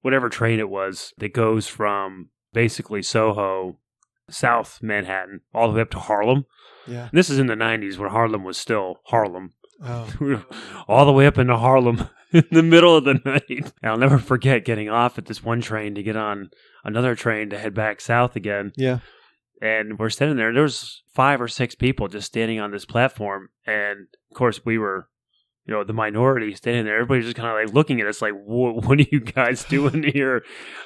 Speaker 1: Whatever train it was that goes from basically Soho, South Manhattan, all the way up to Harlem.
Speaker 2: Yeah.
Speaker 1: And this is in the 90s when Harlem was still Harlem.
Speaker 2: Oh.
Speaker 1: All the way up into Harlem in the middle of the night. And I'll never forget getting off at this one train to get on another train to head back south again.
Speaker 2: Yeah.
Speaker 1: And we're standing there. There was 5 or 6 people just standing on this platform. And, of course, we were, the minority standing there. Everybody's just kind of like looking at us like, what are you guys doing here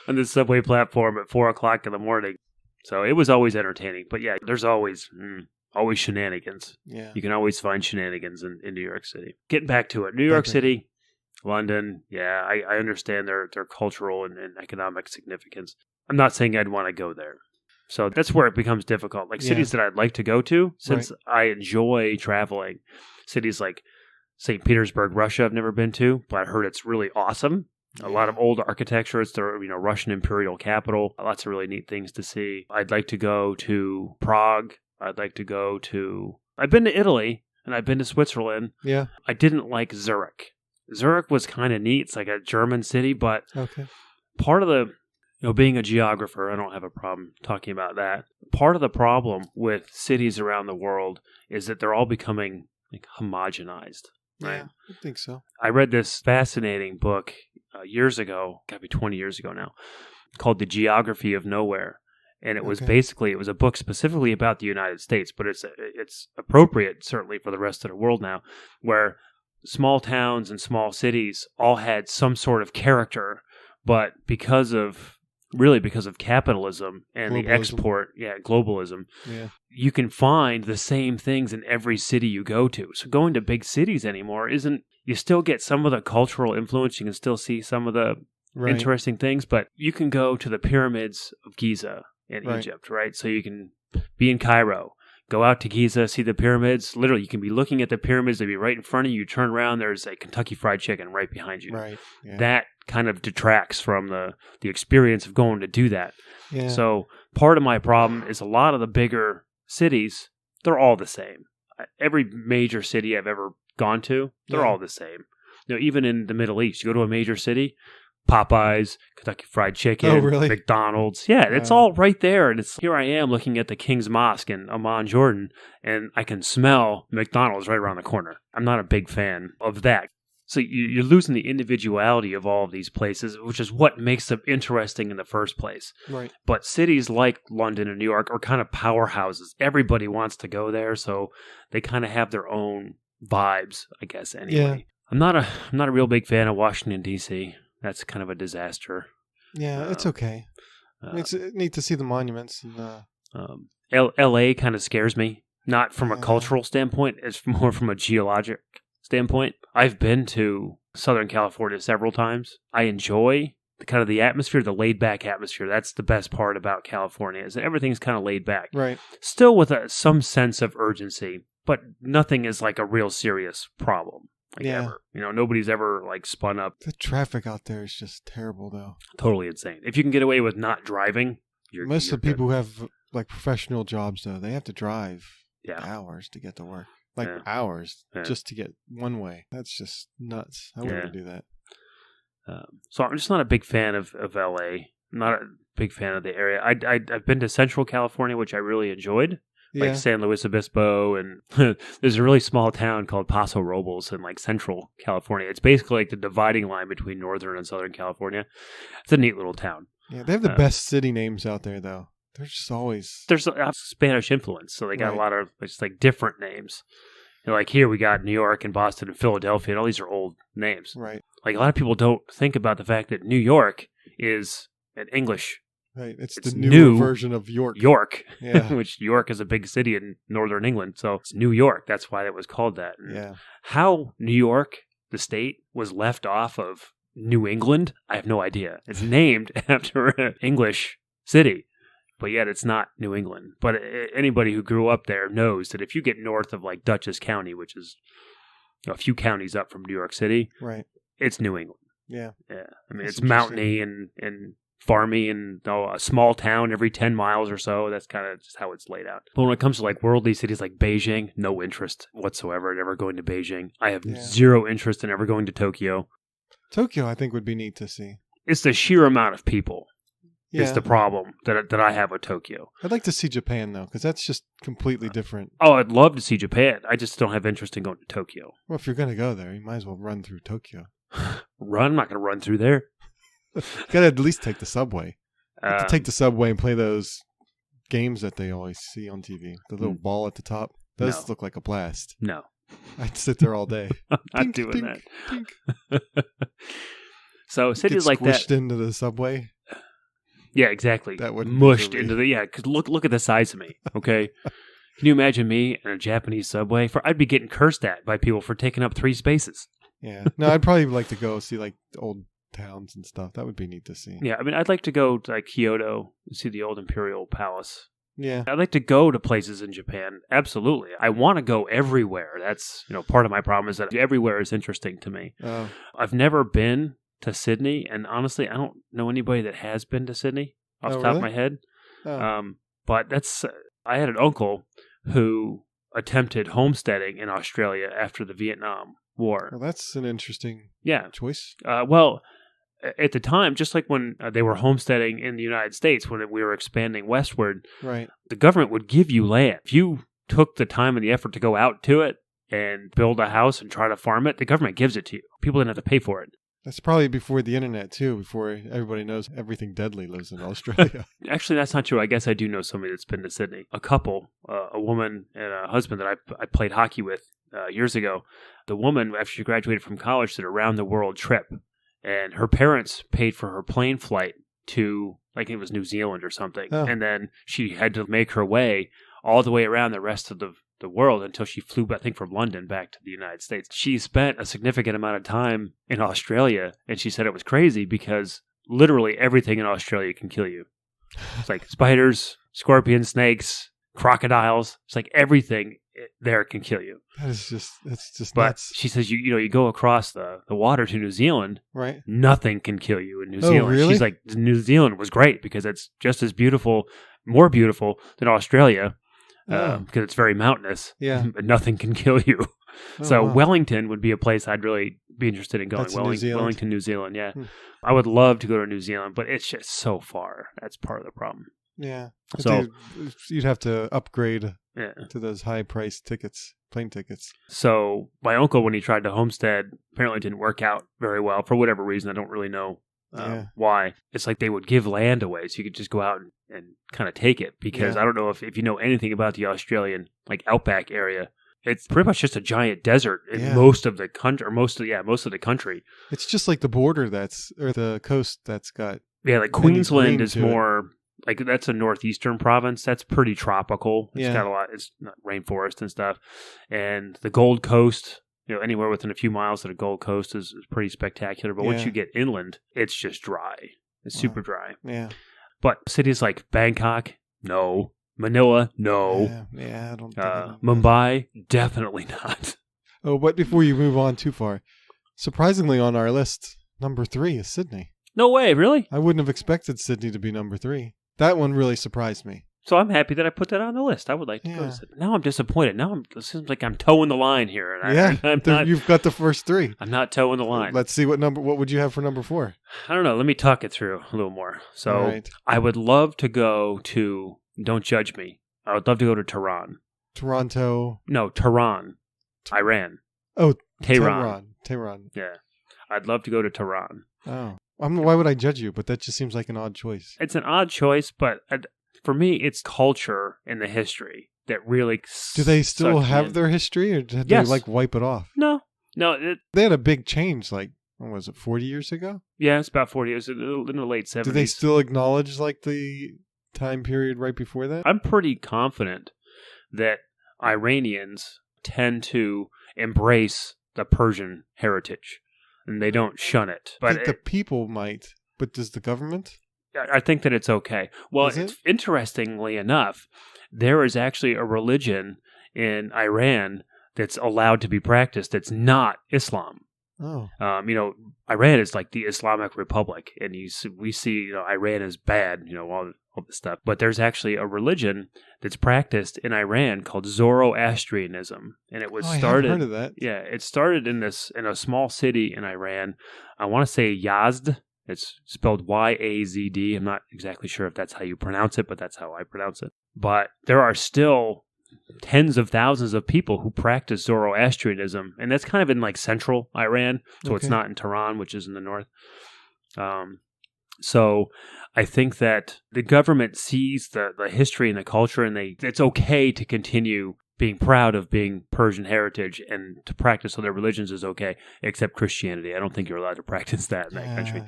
Speaker 1: on this subway platform at 4 o'clock in the morning? So it was always entertaining. But, yeah, there's always shenanigans.
Speaker 2: Yeah.
Speaker 1: You can always find shenanigans in New York City. Getting back to it. New York City, London, yeah, I understand their cultural and economic significance. I'm not saying I'd want to go there. So that's where it becomes difficult. Like cities that I'd like to go to, since I enjoy traveling. Cities like St. Petersburg, Russia, I've never been to, but I heard it's really awesome. A lot of old architecture. It's the Russian imperial capital. Lots of really neat things to see. I'd like to go to Prague. I'd like to go to... I've been to Italy, and I've been to Switzerland.
Speaker 2: Yeah.
Speaker 1: I didn't like Zurich. Zurich was kind of neat. It's like a German city, but part of the... being a geographer, I don't have a problem talking about that. Part of the problem with cities around the world is that they're all becoming homogenized. Right?
Speaker 2: Yeah, I think so.
Speaker 1: I read this fascinating book years ago, got to be 20 years ago now, called The Geography of Nowhere. And it was it was a book specifically about the United States, but it's appropriate certainly for the rest of the world now, where small towns and small cities all had some sort of character, but because of capitalism and the export, globalism, you can find the same things in every city you go to. So going to big cities anymore you still get some of the cultural influence, you can still see some of the interesting things, but you can go to the pyramids of Giza in Egypt, right? So you can be in Cairo, go out to Giza, see the pyramids. Literally, you can be looking at the pyramids. They'll be right in front of you. Turn around, there's a Kentucky Fried Chicken right behind you.
Speaker 2: Right. Yeah.
Speaker 1: That kind of detracts from the experience of going to do that.
Speaker 2: Yeah.
Speaker 1: So part of my problem is a lot of the bigger cities, they're all the same. Every major city I've ever gone to, they're all the same. Even in the Middle East, you go to a major city, Popeyes, Kentucky Fried Chicken, McDonald's. Yeah, it's all right there. And here I am looking at the King's Mosque in Amman, Jordan, and I can smell McDonald's right around the corner. I'm not a big fan of that. So you're losing the individuality of all of these places, which is what makes them interesting in the first place.
Speaker 2: Right.
Speaker 1: But cities like London and New York are kind of powerhouses. Everybody wants to go there, so they kind of have their own vibes, I guess, anyway.
Speaker 2: Yeah.
Speaker 1: I'm not a real big fan of Washington, D.C. That's kind of a disaster.
Speaker 2: Yeah, it's okay. It's neat to see the monuments. And,
Speaker 1: L.A. kind of scares me, not from a cultural standpoint. It's more from a geologic standpoint. I've been to Southern California several times. I enjoy the atmosphere, the laid-back atmosphere. That's the best part about California, is that everything's kind of laid back.
Speaker 2: Right.
Speaker 1: Still with some sense of urgency, but nothing is like a real serious problem. Ever. Nobody's ever spun up.
Speaker 2: The traffic out there is just terrible, though.
Speaker 1: Totally insane. If you can get away with not driving,
Speaker 2: most of the people who have professional jobs, though, they have to drive hours to get to work. Hours just to get one way. That's just nuts. I wouldn't do that.
Speaker 1: So I'm just not a big fan of LA. I'm not a big fan of the area. I've been to Central California, which I really enjoyed. Like San Luis Obispo, and there's a really small town called Paso Robles in Central California. It's basically the dividing line between Northern and Southern California. It's a neat little town.
Speaker 2: Yeah, they have the best city names out there, though. There's just always...
Speaker 1: There's a Spanish influence, so they got a lot of just different names. Like here we got New York and Boston and Philadelphia, and all these are old names.
Speaker 2: Right.
Speaker 1: Like a lot of people don't think about the fact that New York is an English.
Speaker 2: Right. It's
Speaker 1: It's
Speaker 2: the newer
Speaker 1: new
Speaker 2: version of York.
Speaker 1: York,
Speaker 2: Yeah.
Speaker 1: which York is a big city in northern England. So it's New York. That's why it was called that. And
Speaker 2: Yeah.
Speaker 1: how New York, the state, was left off of New England, I have no idea. It's named after an English city, but yet it's not New England. But anybody who grew up there knows that if you get north of like Dutchess County, which is a few counties up from New York City,
Speaker 2: Right.
Speaker 1: it's New England.
Speaker 2: Yeah.
Speaker 1: Yeah. I mean,
Speaker 2: That's
Speaker 1: it's mountainy and farmy and a small town every 10 miles or so. That's kind of just how it's laid out. But when it comes to like worldly cities like Beijing, no interest whatsoever in ever going to Beijing. I have zero interest in ever going to Tokyo.
Speaker 2: Tokyo, I think, would be neat to see.
Speaker 1: It's the sheer amount of people
Speaker 2: Yeah.
Speaker 1: is the problem that I have with Tokyo.
Speaker 2: I'd like to see Japan, though, because that's just completely different.
Speaker 1: Oh, I'd love to see Japan. I just don't have interest in going to Tokyo.
Speaker 2: Well, if you're going to go there, you might as well run through Tokyo.
Speaker 1: Run? I'm not going to run through there.
Speaker 2: You got to at least take the subway. You have to take the subway and play those games that they always see on TV. The little ball at the top. Those look like a blast.
Speaker 1: No.
Speaker 2: I'd sit there all day.
Speaker 1: I'm not
Speaker 2: Dink,
Speaker 1: doing
Speaker 2: dink,
Speaker 1: that.
Speaker 2: dink.
Speaker 1: So cities
Speaker 2: Get
Speaker 1: like that.
Speaker 2: squished into the subway.
Speaker 1: Yeah, exactly.
Speaker 2: That would
Speaker 1: mushed into the because look at the size of me. Okay, can you imagine me in a Japanese subway? I'd be getting cursed at by people for taking up 3 spaces.
Speaker 2: Yeah. No, I'd probably like to go see like the old towns and stuff. That would be neat to see.
Speaker 1: Yeah, I mean, I'd like to go to like Kyoto and see the old Imperial Palace.
Speaker 2: Yeah.
Speaker 1: I'd like to go to places in Japan. Absolutely, I want to go everywhere. That's part of my problem is that everywhere is interesting to me.
Speaker 2: Oh.
Speaker 1: I've never been to Sydney, and honestly, I don't know anybody that has been to Sydney off the top of my head.
Speaker 2: Oh.
Speaker 1: But I had an uncle who attempted homesteading in Australia after the Vietnam War.
Speaker 2: Well, that's an interesting choice.
Speaker 1: Well, at the time, just like when they were homesteading in the United States, when we were expanding westward,
Speaker 2: right,
Speaker 1: the government would give you land. If you took the time and the effort to go out to it and build a house and try to farm it, the government gives it to you. People didn't have to pay for it.
Speaker 2: That's probably before the internet, too, before everybody knows everything deadly lives in Australia.
Speaker 1: Actually, that's not true. I guess I do know somebody that's been to Sydney. A couple, a woman and a husband that I played hockey with years ago. The woman, after she graduated from college, did a round-the-world trip. And her parents paid for her plane flight to, like it was New Zealand or something.
Speaker 2: Oh.
Speaker 1: And then she had to make her way all the way around the rest of the world until she flew, I think, from London back to the United States. She spent a significant amount of time in Australia, and she said it was crazy because literally everything in Australia can kill you. It's like spiders, scorpions, snakes, crocodiles. It's like everything there can kill you.
Speaker 2: That's just
Speaker 1: but
Speaker 2: nuts.
Speaker 1: She says, you go across the water to New Zealand,
Speaker 2: right?
Speaker 1: Nothing can kill you in New
Speaker 2: Oh,
Speaker 1: Zealand.
Speaker 2: really?
Speaker 1: She's like, New Zealand was great because it's just as beautiful, more beautiful than Australia. Because it's very mountainous.
Speaker 2: Yeah.
Speaker 1: But nothing can kill you.
Speaker 2: Oh,
Speaker 1: So
Speaker 2: wow.
Speaker 1: Wellington would be a place I'd really be interested in going.
Speaker 2: That's in New Zealand?
Speaker 1: Wellington, New Zealand, yeah.
Speaker 2: Hmm.
Speaker 1: I would love to go to New Zealand, but it's just so far. That's part of the problem.
Speaker 2: Yeah.
Speaker 1: So
Speaker 2: you'd have to upgrade
Speaker 1: yeah.
Speaker 2: to those high-priced tickets, plane tickets.
Speaker 1: So my uncle, when he tried to homestead, apparently didn't work out very well for whatever reason. I don't really know why. It's like they would give land away, so you could just go out and kind of take it. Because I don't know if you know anything about the Australian like outback area. It's pretty much just a giant desert in most of the country, or most of the country.
Speaker 2: It's just like the border or the coast that's got.
Speaker 1: Yeah, like Queensland is
Speaker 2: to
Speaker 1: more like that's a northeastern province. That's pretty tropical. It's got a lot. It's not rainforest and stuff. And the Gold Coast, anywhere within a few miles of the Gold Coast is pretty spectacular. But once you get inland, it's just dry. It's super dry.
Speaker 2: Yeah.
Speaker 1: But cities like Bangkok, no. Manila, no.
Speaker 2: Yeah, I don't.
Speaker 1: Mumbai, definitely not.
Speaker 2: Oh, but before you move on too far, surprisingly on our list, number 3 is Sydney.
Speaker 1: No way, really?
Speaker 2: I wouldn't have expected Sydney to be number 3. That one really surprised me.
Speaker 1: So I'm happy that I put that on the list. I would like to go to Sydney. Now I'm disappointed. It seems like I'm towing the line here. And
Speaker 2: you've got the first 3.
Speaker 1: I'm not towing the line.
Speaker 2: Let's see what would you have for number 4?
Speaker 1: I don't know. Let me talk it through a little more. So I would love to go to, don't judge me, I would love to go to Tehran.
Speaker 2: Toronto.
Speaker 1: No, Tehran. Iran.
Speaker 2: Oh,
Speaker 1: Tehran.
Speaker 2: Tehran.
Speaker 1: Yeah. I'd love to go to Tehran.
Speaker 2: Oh. Why would I judge you? But that just seems like an odd choice.
Speaker 1: It's an odd choice, but For me, it's culture and the history that really
Speaker 2: Do they still
Speaker 1: suck me
Speaker 2: have
Speaker 1: in.
Speaker 2: their history, or did
Speaker 1: Yes.
Speaker 2: they like wipe it off?
Speaker 1: No.
Speaker 2: They had a big change, like, what was it, 40 years ago?
Speaker 1: Yeah, it's about 40 years in the late 70s.
Speaker 2: Do they still acknowledge like the time period right before that?
Speaker 1: I'm pretty confident that Iranians tend to embrace the Persian heritage, and they don't shun it.
Speaker 2: I
Speaker 1: But
Speaker 2: think the people might, but does the government?
Speaker 1: I think that it's okay. Well,
Speaker 2: Is it?
Speaker 1: interestingly enough, there is actually a religion in Iran that's allowed to be practiced that's not Islam.
Speaker 2: Oh,
Speaker 1: Iran is like the Islamic Republic, and we see Iran is bad, all this stuff. But there's actually a religion that's practiced in Iran called Zoroastrianism, and it was
Speaker 2: I
Speaker 1: started.
Speaker 2: have heard of that.
Speaker 1: Yeah, it started in a small city in Iran. I want to say Yazd. It's spelled Yazd. I'm not exactly sure if that's how you pronounce it, but that's how I pronounce it. But there are still tens of thousands of people who practice Zoroastrianism, and that's kind of in like central Iran, so it's
Speaker 2: Okay.
Speaker 1: not in Tehran, which is in the north. So I think that the government sees the history and the culture, and it's okay to continue being proud of being Persian heritage, and to practice other religions is okay, except Christianity. I don't think you're allowed to practice that in that country.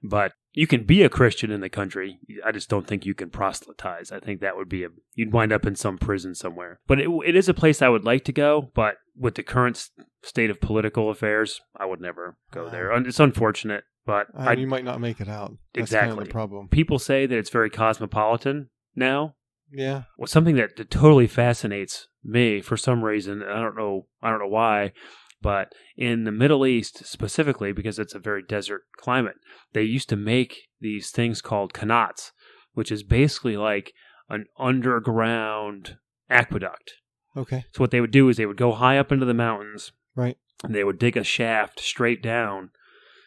Speaker 1: But you can be a Christian in the country. I just don't think you can proselytize. I think that would be you'd wind up in some prison somewhere. But it is a place I would like to go. But with the current state of political affairs, I would never go there. It's unfortunate, but
Speaker 2: you might not make it out. That's
Speaker 1: Exactly.
Speaker 2: kind of the problem.
Speaker 1: People say that it's very cosmopolitan now.
Speaker 2: Yeah.
Speaker 1: Well, something that totally fascinates me for some reason. I don't know why. But in the Middle East, specifically, because it's a very desert climate, they used to make these things called qanats, which is basically like an underground aqueduct.
Speaker 2: Okay.
Speaker 1: So what they would do is they would go high up into the mountains,
Speaker 2: Right.
Speaker 1: and they would dig a shaft straight down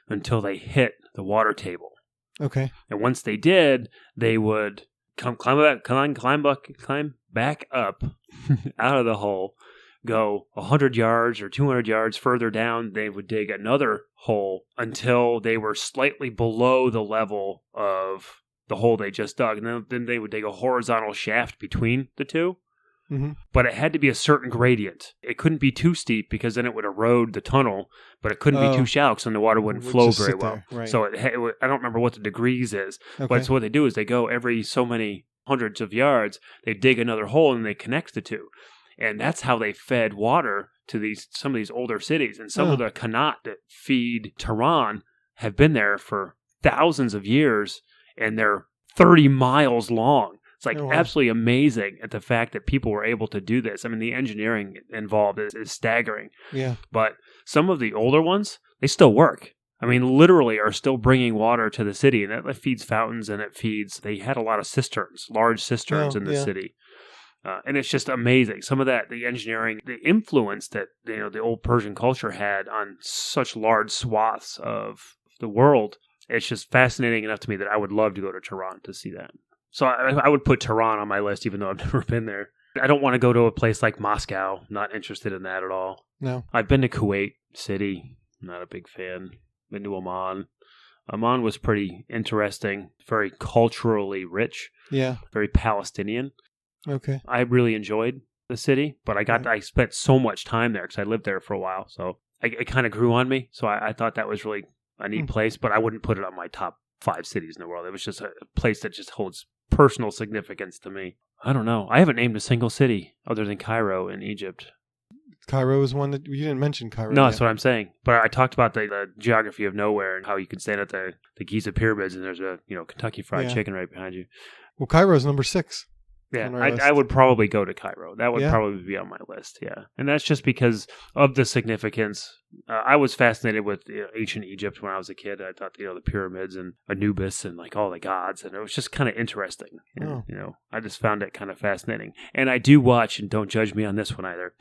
Speaker 1: until they hit the water table.
Speaker 2: Okay.
Speaker 1: And once they did, they would climb back up out of the hole, go 100 yards or 200 yards further down. They would dig another hole until they were slightly below the level of the hole they just dug. And then they would dig a horizontal shaft between the two.
Speaker 2: Mm-hmm.
Speaker 1: But it had to be a certain gradient. It couldn't be too steep because then it would erode the tunnel, but it couldn't be too shallow because then the water wouldn't
Speaker 2: It would
Speaker 1: flow
Speaker 2: just
Speaker 1: very
Speaker 2: sit
Speaker 1: well.
Speaker 2: there, right.
Speaker 1: So I don't remember what the degrees is,
Speaker 2: Okay.
Speaker 1: but so what they do is they go every so many hundreds of yards, they dig another hole and they connect the two. And that's how they fed water to some of these older cities. And some of the qanat that feed Tehran have been there for thousands of years, and they're 30 miles long. It's like absolutely amazing at the fact that people were able to do this. I mean, the engineering involved is staggering.
Speaker 2: Yeah.
Speaker 1: But some of the older ones, they still work. I mean, literally are still bringing water to the city, and that feeds fountains, and they had a lot of cisterns, large cisterns in the city. And it's just amazing. Some of the engineering, the influence that the old Persian culture had on such large swaths of the world, it's just fascinating enough to me that I would love to go to Tehran to see that. So I would put Tehran on my list, even though I've never been there. I don't want to go to a place like Moscow. Not interested in that at all.
Speaker 2: No.
Speaker 1: I've been to Kuwait City. Not a big fan. Been to Amman. Amman was pretty interesting. Very culturally rich.
Speaker 2: Yeah.
Speaker 1: Very Palestinian.
Speaker 2: Okay.
Speaker 1: I really enjoyed the city, but I spent so much time there because I lived there for a while. So it kind of grew on me. So I thought that was really a neat place, but I wouldn't put it on my top 5 cities in the world. It was just a place that just holds personal significance to me. I don't know. I haven't named a single city other than Cairo in Egypt.
Speaker 2: Cairo is one that you didn't mention. Cairo.
Speaker 1: No, that's what I'm saying. But I talked about the geography of nowhere and how you can stand at the Giza pyramids and there's a Kentucky Fried Chicken right behind you.
Speaker 2: Well, Cairo is number 6.
Speaker 1: Yeah, I would probably go to Cairo. That would probably be on my list, yeah. And that's just because of the significance. I was fascinated with ancient Egypt when I was a kid. I thought, the pyramids and Anubis and like all the gods, and it was just kind of interesting. And, I just found it kind of fascinating. And I do watch, and don't judge me on this one either,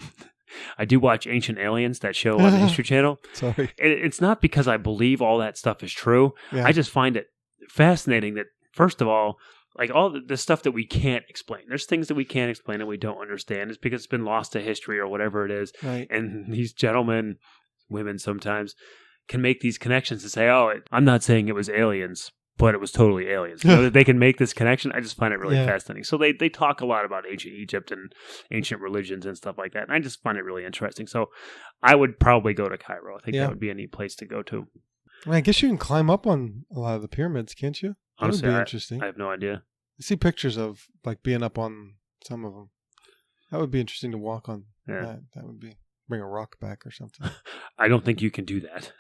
Speaker 1: I do watch Ancient Aliens, that show on the History Channel.
Speaker 2: Sorry.
Speaker 1: It's not because I believe all that stuff is true. Yeah. I just find it fascinating that, first of all, like all the stuff that we can't explain. There's things that we can't explain and we don't understand. It's because it's been lost to history or whatever it is.
Speaker 2: Right.
Speaker 1: And these gentlemen, women sometimes, can make these connections and say, I'm not saying it was aliens, but it was totally aliens. You know, that they can make this connection, I just find it really
Speaker 2: Yeah.
Speaker 1: fascinating. So they talk a lot about ancient Egypt and ancient religions and stuff like that, and I just find it really interesting. So I would probably go to Cairo. I think
Speaker 2: Yeah.
Speaker 1: that would be a neat place to go to.
Speaker 2: Well, I guess you can climb up on a lot of the pyramids, can't you? That
Speaker 1: Honestly,
Speaker 2: would be interesting.
Speaker 1: I have no idea.
Speaker 2: I see pictures of like being up on some of them. That would be interesting to walk on.
Speaker 1: Yeah.
Speaker 2: That would be bring a rock back or something.
Speaker 1: I don't think you can do that.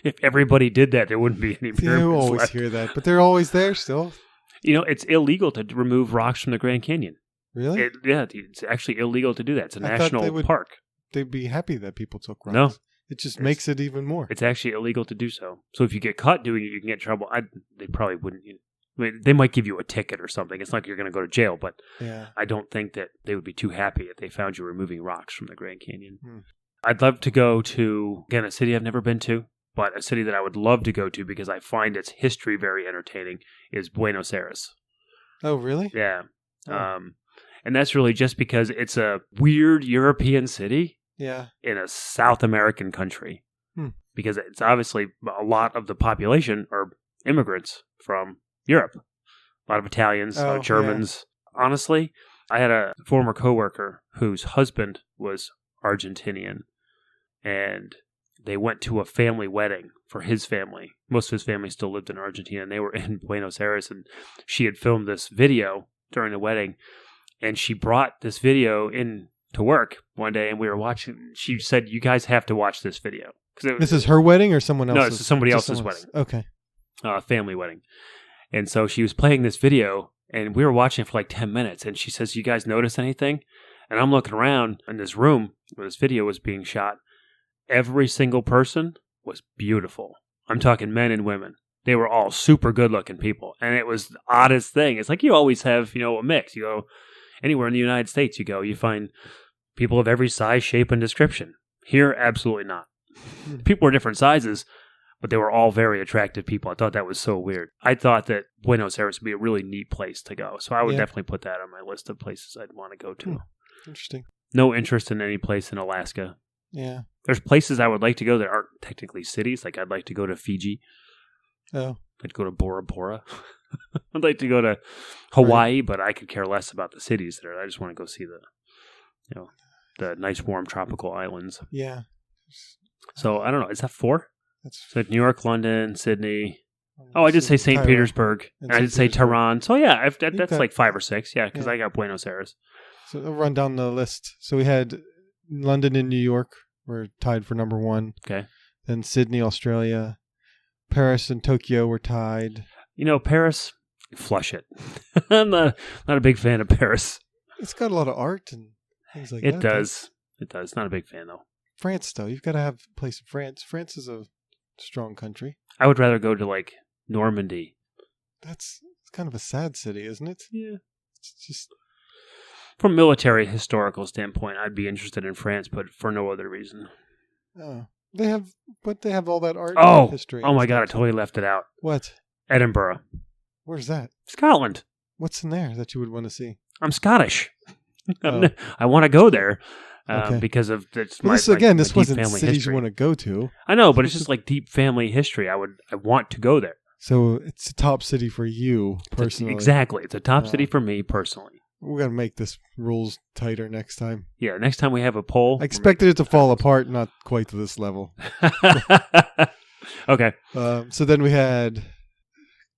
Speaker 1: If everybody did that, there wouldn't be any pyramids
Speaker 2: You always
Speaker 1: left.
Speaker 2: hear that, but they're always there still.
Speaker 1: You know, it's illegal to remove rocks from the Grand Canyon.
Speaker 2: Really?
Speaker 1: It's actually illegal to do that. It's a
Speaker 2: I thought they
Speaker 1: national
Speaker 2: would-
Speaker 1: park.
Speaker 2: They'd be happy that people took rocks.
Speaker 1: No.
Speaker 2: It just
Speaker 1: It's-
Speaker 2: makes it even more.
Speaker 1: It's actually illegal to do so. So if you get caught doing it, you can get in trouble. They probably wouldn't. I mean, they might give you a ticket or something. It's not like you're going to go to jail, but
Speaker 2: Yeah.
Speaker 1: I don't think that they would be too happy if they found you removing rocks from the Grand Canyon.
Speaker 2: Hmm.
Speaker 1: I'd love to go to, again, a city I've never been to, but a city that I would love to go to because I find its history very entertaining is Buenos Aires.
Speaker 2: Oh, really?
Speaker 1: Yeah.
Speaker 2: Oh.
Speaker 1: And that's really just because it's a weird European city
Speaker 2: Yeah.
Speaker 1: in a South American country.
Speaker 2: Hmm.
Speaker 1: Because it's obviously a lot of the population are immigrants from Europe. A lot of Italians, a lot
Speaker 2: Oh,
Speaker 1: of Germans. Honestly, I had a former coworker whose husband was Argentinian, and they went to a family wedding for his family. Most of his family still lived in Argentina, and they were in Buenos Aires, and she had filmed this video during the wedding, and she brought this video in to work one day, and we were watching. She said, "You guys have to watch this video."
Speaker 2: This is her wedding or someone else's?
Speaker 1: No, this is somebody
Speaker 2: Just
Speaker 1: else's
Speaker 2: someone
Speaker 1: wedding.
Speaker 2: Okay.
Speaker 1: Family wedding. And so she was playing this video, and we were watching it for like 10 minutes, and she says, "You guys notice anything?" And I'm looking around in this room where this video was being shot. Every single person was beautiful. I'm talking men and women. They were all super good-looking people, and it was the oddest thing. It's like you always have, a mix. You go anywhere in the United States, you find people of every size, shape, and description. Here, absolutely not. People were different sizes, but they were all very attractive people. I thought that was so weird. I thought that Buenos Aires would be a really neat place to go, so I would
Speaker 2: Yeah.
Speaker 1: definitely put that on my list of places I'd want to go to.
Speaker 2: Interesting.
Speaker 1: No interest in any place in Alaska.
Speaker 2: Yeah.
Speaker 1: There's places I would like to go that aren't technically cities. Like I'd like to go to Fiji.
Speaker 2: Oh.
Speaker 1: I'd go to Bora Bora. I'd like to go to Hawaii, but I could care less about the cities there. I just want to go see the nice warm tropical islands.
Speaker 2: Yeah.
Speaker 1: So I don't know. Is that 4?
Speaker 2: That's
Speaker 1: So New York, London, Sydney. Oh, I did say St.
Speaker 2: Cairo.
Speaker 1: Petersburg.
Speaker 2: And
Speaker 1: And I
Speaker 2: St.
Speaker 1: did say
Speaker 2: Petersburg.
Speaker 1: Tehran. So yeah,
Speaker 2: You've
Speaker 1: that's
Speaker 2: got-
Speaker 1: like 5 or 6. Yeah, because
Speaker 2: Yeah.
Speaker 1: I got Buenos Aires.
Speaker 2: So I'll run down the list. So we had London and New York were tied for number 1.
Speaker 1: Okay.
Speaker 2: Then Sydney, Australia. Paris and Tokyo were tied.
Speaker 1: Paris, flush it. I'm not a big fan of Paris.
Speaker 2: It's got a lot of art and things like that.
Speaker 1: It does. It does. Not a big fan though.
Speaker 2: France, though. You've got to have a place in France. France is a strong country.
Speaker 1: I would rather go to like Normandy.
Speaker 2: It's kind of a sad city, isn't it?
Speaker 1: Yeah.
Speaker 2: It's just
Speaker 1: From a military historical standpoint, I'd be interested in France, but for no other reason.
Speaker 2: they have all that art
Speaker 1: Oh,
Speaker 2: and history.
Speaker 1: oh
Speaker 2: and
Speaker 1: my God, I
Speaker 2: stuff.
Speaker 1: totally left it out.
Speaker 2: What?
Speaker 1: Edinburgh.
Speaker 2: Where's that?
Speaker 1: Scotland.
Speaker 2: What's in there that you would want to see?
Speaker 1: I'm Scottish.
Speaker 2: Oh.
Speaker 1: I want to go there
Speaker 2: Okay.
Speaker 1: because of this.
Speaker 2: Well, this
Speaker 1: deep
Speaker 2: wasn't
Speaker 1: family
Speaker 2: cities
Speaker 1: history.
Speaker 2: you want to go to.
Speaker 1: I know, but it's just like deep family history. I want to go there.
Speaker 2: So it's a top city for you personally.
Speaker 1: Exactly. It's a top
Speaker 2: Yeah.
Speaker 1: city for me personally.
Speaker 2: We're gonna make this rules tighter next time.
Speaker 1: Yeah, next time we have a poll.
Speaker 2: I expected it to fall apart, not quite to this level.
Speaker 1: Okay.
Speaker 2: So then we had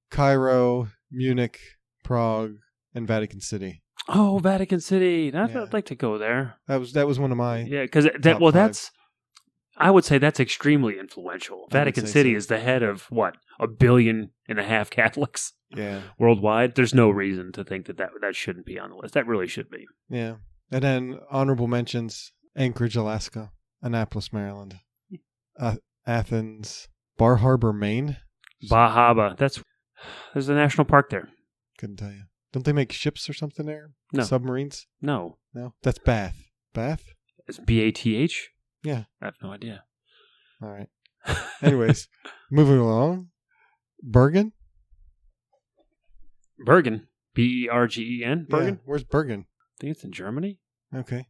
Speaker 2: Cairo, Munich, Prague, and Vatican City.
Speaker 1: Oh, Vatican City.
Speaker 2: Yeah.
Speaker 1: I'd like to go there.
Speaker 2: That was one of my.
Speaker 1: Yeah, because
Speaker 2: Top five.
Speaker 1: that's. I would say that's extremely influential.
Speaker 2: would
Speaker 1: Vatican
Speaker 2: say
Speaker 1: City
Speaker 2: so.
Speaker 1: is the head of what 1.5 billion Catholics
Speaker 2: Yeah,
Speaker 1: worldwide. There's no reason to think that shouldn't be on the list. That really should be.
Speaker 2: yeah. And then honorable mentions: Anchorage, Alaska; Annapolis, Maryland; Athens; Bar Harbor, Maine.
Speaker 1: Bahaba. There's a national park there.
Speaker 2: Couldn't tell you. Don't they make ships or something there?
Speaker 1: No.
Speaker 2: Submarines?
Speaker 1: No,
Speaker 2: No. That's Bath. Bath?
Speaker 1: it's BATH.
Speaker 2: Yeah.
Speaker 1: I have no idea.
Speaker 2: All right. Anyways, moving along. Bergen?
Speaker 1: Bergen. Bergen. Bergen.
Speaker 2: Yeah. Where's Bergen?
Speaker 1: I think it's in Germany.
Speaker 2: Okay.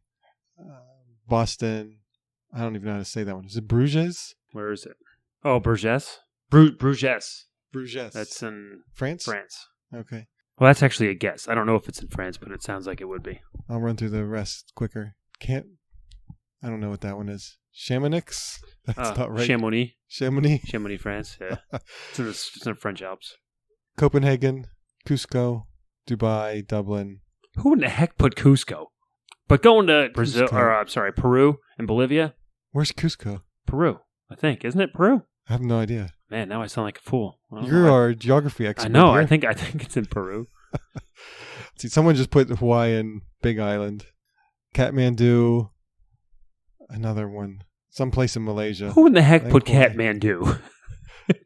Speaker 2: Boston. I don't even know how to say that one. Is it Bruges?
Speaker 1: Where is it? Oh, Bruges. Bruges.
Speaker 2: Bruges.
Speaker 1: That's in
Speaker 2: France?
Speaker 1: France.
Speaker 2: Okay.
Speaker 1: Well, that's actually a guess. I don't know if it's in France, but it sounds like it would be.
Speaker 2: I'll run through the rest quicker. I don't know what that one is. Chamonix? That's not right.
Speaker 1: Chamonix.
Speaker 2: Chamonix,
Speaker 1: France. Yeah. It's in the French Alps.
Speaker 2: Copenhagen, Cusco, Dubai, Dublin.
Speaker 1: Who in the heck put Cusco? But going to Brazil, Peru and Bolivia.
Speaker 2: Where's Cusco?
Speaker 1: Peru, I think. Isn't it Peru?
Speaker 2: I have no idea.
Speaker 1: Man, now I sound like a fool.
Speaker 2: You're our geography expert.
Speaker 1: I know.
Speaker 2: Here.
Speaker 1: I think it's in Peru.
Speaker 2: See, someone just put Hawaiian Big Island, Kathmandu, another one, someplace in Malaysia.
Speaker 1: Who in the heck put Kathmandu?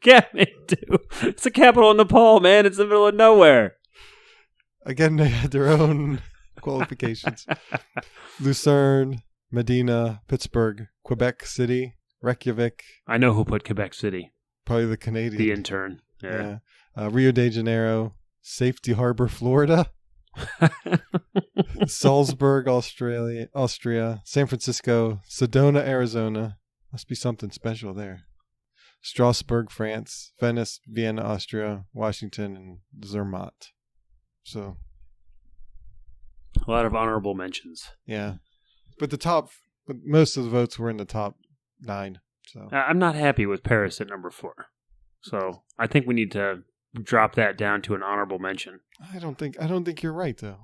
Speaker 1: Kathmandu. It's the capital of Nepal, man. It's in the middle of nowhere.
Speaker 2: Again, they had their own qualifications. Lucerne, Medina, Pittsburgh, Quebec City, Reykjavik.
Speaker 1: I know who put Quebec City.
Speaker 2: Probably the Canadian.
Speaker 1: The intern. Yeah.
Speaker 2: Rio de Janeiro, Safety Harbor, Florida. Salzburg, Austria. San Francisco, Sedona, Arizona. Must be something special there. Strasbourg, France. Venice, Vienna, Austria. Washington, and Zermatt. So,
Speaker 1: a lot of honorable mentions.
Speaker 2: Yeah, but most of the votes were in the top 9. So
Speaker 1: I'm not happy with Paris at number 4. So I think we need to drop that down to an honorable mention.
Speaker 2: I don't think you're right though.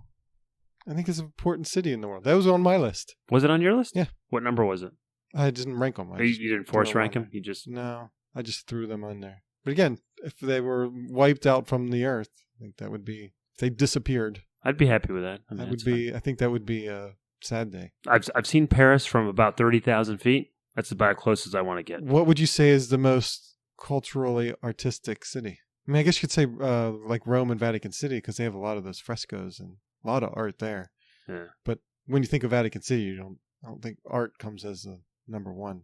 Speaker 2: I think it's an important city in the world. That was on my list.
Speaker 1: Was it on your list?
Speaker 2: Yeah.
Speaker 1: What number was it?
Speaker 2: I didn't rank them.
Speaker 1: You didn't force rank them?
Speaker 2: No, I just threw them on there. But again, if they were wiped out from the earth, I think that would be. If they disappeared,
Speaker 1: I'd be happy with that.
Speaker 2: I think that would be a sad day.
Speaker 1: I've seen Paris from about 30,000 feet. That's about as close as I want to get.
Speaker 2: What would you say is the most culturally artistic city? I mean, I guess you could say like Rome and Vatican City because they have a lot of those frescoes and a lot of art there.
Speaker 1: Yeah.
Speaker 2: But when you think of Vatican City, I don't think art comes as the number one.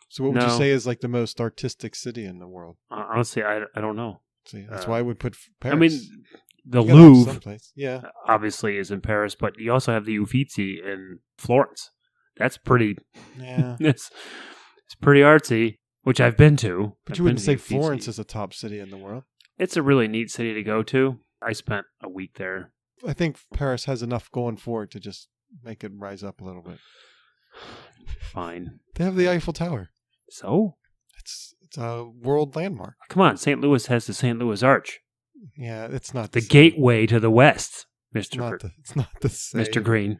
Speaker 2: So what would you say is like the most artistic city in the world?
Speaker 1: Honestly, I don't know.
Speaker 2: See, that's why I would put Paris.
Speaker 1: I mean, the Louvre, obviously, is in Paris, but you also have the Uffizi in Florence. That's pretty.
Speaker 2: Yeah,
Speaker 1: it's pretty artsy, which I've been to.
Speaker 2: But you wouldn't say Florence is a top city in the world.
Speaker 1: It's a really neat city to go to. I spent a week there.
Speaker 2: I think Paris has enough going for it to just make it rise up a little bit.
Speaker 1: Fine.
Speaker 2: They have the Eiffel Tower.
Speaker 1: So?
Speaker 2: It's a world landmark.
Speaker 1: Come on, St. Louis has the St. Louis Arch.
Speaker 2: Yeah, it's not
Speaker 1: the gateway to the West,
Speaker 2: It's not the same.
Speaker 1: Mr. Green.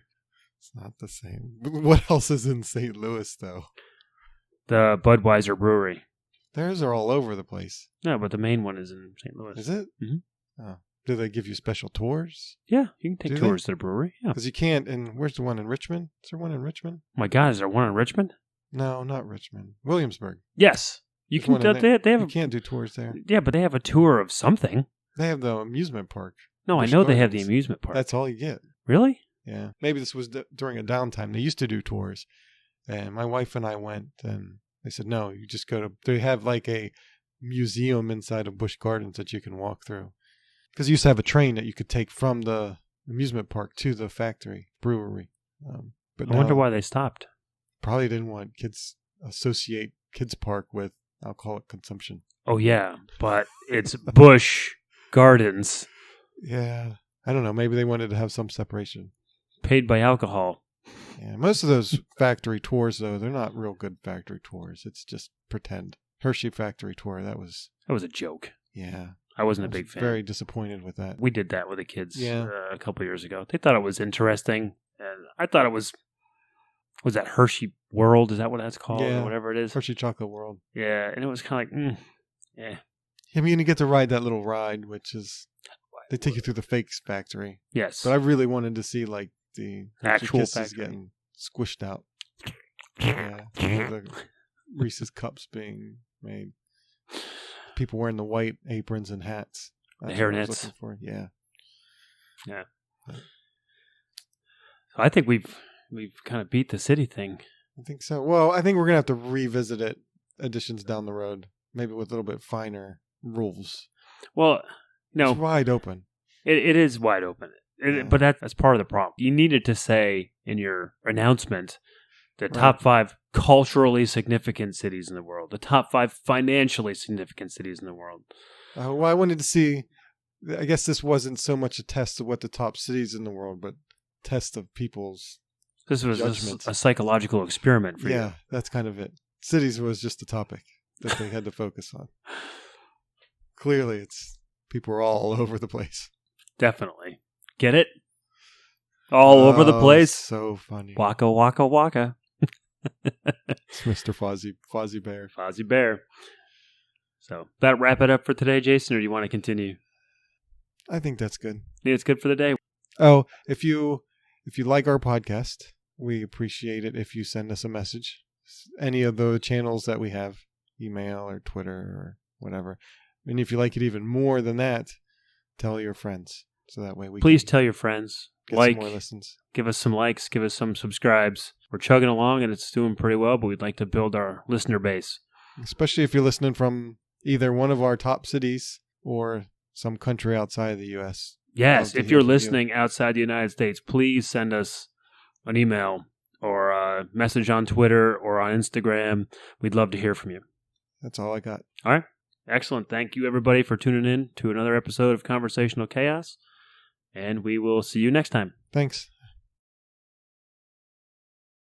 Speaker 2: It's not the same. What else is in St. Louis, though?
Speaker 1: The Budweiser Brewery.
Speaker 2: Theirs are all over the place.
Speaker 1: No, but the main one is in St. Louis.
Speaker 2: Is it?
Speaker 1: Mm-hmm.
Speaker 2: Oh. Do they give you special tours?
Speaker 1: Yeah, you can take tours to the brewery. Yeah.
Speaker 2: Because you can't. And where's the one in Richmond? Is there one in Richmond?
Speaker 1: Oh my God, is there one in Richmond?
Speaker 2: No, not Richmond. Williamsburg.
Speaker 1: Yes. You can. They have.
Speaker 2: You can't do tours there.
Speaker 1: Yeah, but they have a tour of something.
Speaker 2: They have the amusement park.
Speaker 1: No, I know they have the amusement park.
Speaker 2: That's all you get.
Speaker 1: Really?
Speaker 2: Yeah. Maybe this was during a downtime. They used to do tours. And my wife and I went, and they said, no, you just go to... They have like a museum inside of Busch Gardens that you can walk through. Because you used to have a train that you could take from the amusement park to the factory, brewery. But
Speaker 1: I wonder why they stopped.
Speaker 2: Probably didn't want kids associate kids park with alcoholic consumption.
Speaker 1: Oh, yeah. But it's Busch Gardens.
Speaker 2: Yeah. I don't know. Maybe they wanted to have some separation. Paid
Speaker 1: by alcohol.
Speaker 2: Yeah. Most of those factory tours, though, they're not real good factory tours. It's just pretend. Hershey factory tour, that was
Speaker 1: a joke.
Speaker 2: Yeah.
Speaker 1: I wasn't a big fan.
Speaker 2: Very disappointed with that.
Speaker 1: We did that with the kids a couple years ago. They thought it was interesting. And I thought it was that Hershey World? Is that what that's called?
Speaker 2: Yeah.
Speaker 1: Or whatever it is?
Speaker 2: Hershey Chocolate World.
Speaker 1: Yeah. And it was kind of like, yeah.
Speaker 2: I mean, you get to ride that little ride, which is, they take you through the fake factory.
Speaker 1: Yes.
Speaker 2: But I really wanted to see like the
Speaker 1: actual
Speaker 2: factory getting squished out. Yeah. The Reese's cups being made. People wearing the white aprons and hats.
Speaker 1: That's the hairnets.
Speaker 2: Yeah.
Speaker 1: Yeah. I think we've kind of beat the city thing.
Speaker 2: I think so. Well, I think we're going to have to revisit it editions down the road. Maybe with a little bit finer rules.
Speaker 1: Well, no.
Speaker 2: It's wide open.
Speaker 1: It is wide open. But that's part of the problem. You needed to say in your announcement the top 5 culturally significant cities in the world, the top 5 financially significant cities in the world.
Speaker 2: Well, I wanted to see. I guess this wasn't so much a test of what the top cities in the world, but test of people's
Speaker 1: This was
Speaker 2: judgments.
Speaker 1: a psychological experiment for you.
Speaker 2: Yeah, that's kind of it. Cities was just the topic that they had to focus on. Clearly, it's people are all over the place.
Speaker 1: Definitely. Get it? All over the place.
Speaker 2: So funny.
Speaker 1: Waka, waka, waka.
Speaker 2: It's Mr. Fozzie Bear.
Speaker 1: Fozzie Bear. So, that wrap it up for today, Jason, or do you want to continue?
Speaker 2: I think that's good.
Speaker 1: Yeah, it's good for the day.
Speaker 2: Oh, if you like our podcast, we appreciate it if you send us a message. Any of the channels that we have, email or Twitter or whatever. And if you like it even more than that, tell your friends. So that way we
Speaker 1: Please
Speaker 2: can
Speaker 1: tell your friends.
Speaker 2: get
Speaker 1: Like,
Speaker 2: some more listens.
Speaker 1: give us some likes, give us some subscribes. We're chugging along and it's doing pretty well, but we'd like to build our listener base.
Speaker 2: Especially if you're listening from either one of our top cities or some country outside of the U.S.
Speaker 1: Yes,
Speaker 2: Love to
Speaker 1: if
Speaker 2: hear
Speaker 1: you're
Speaker 2: from you.
Speaker 1: listening outside the United States, please send us an email or a message on Twitter or on Instagram. We'd love to hear from you.
Speaker 2: That's all I got.
Speaker 1: All right. Excellent. Thank you, everybody, for tuning in to another episode of Conversational Chaos. And we will see you next time.
Speaker 2: Thanks.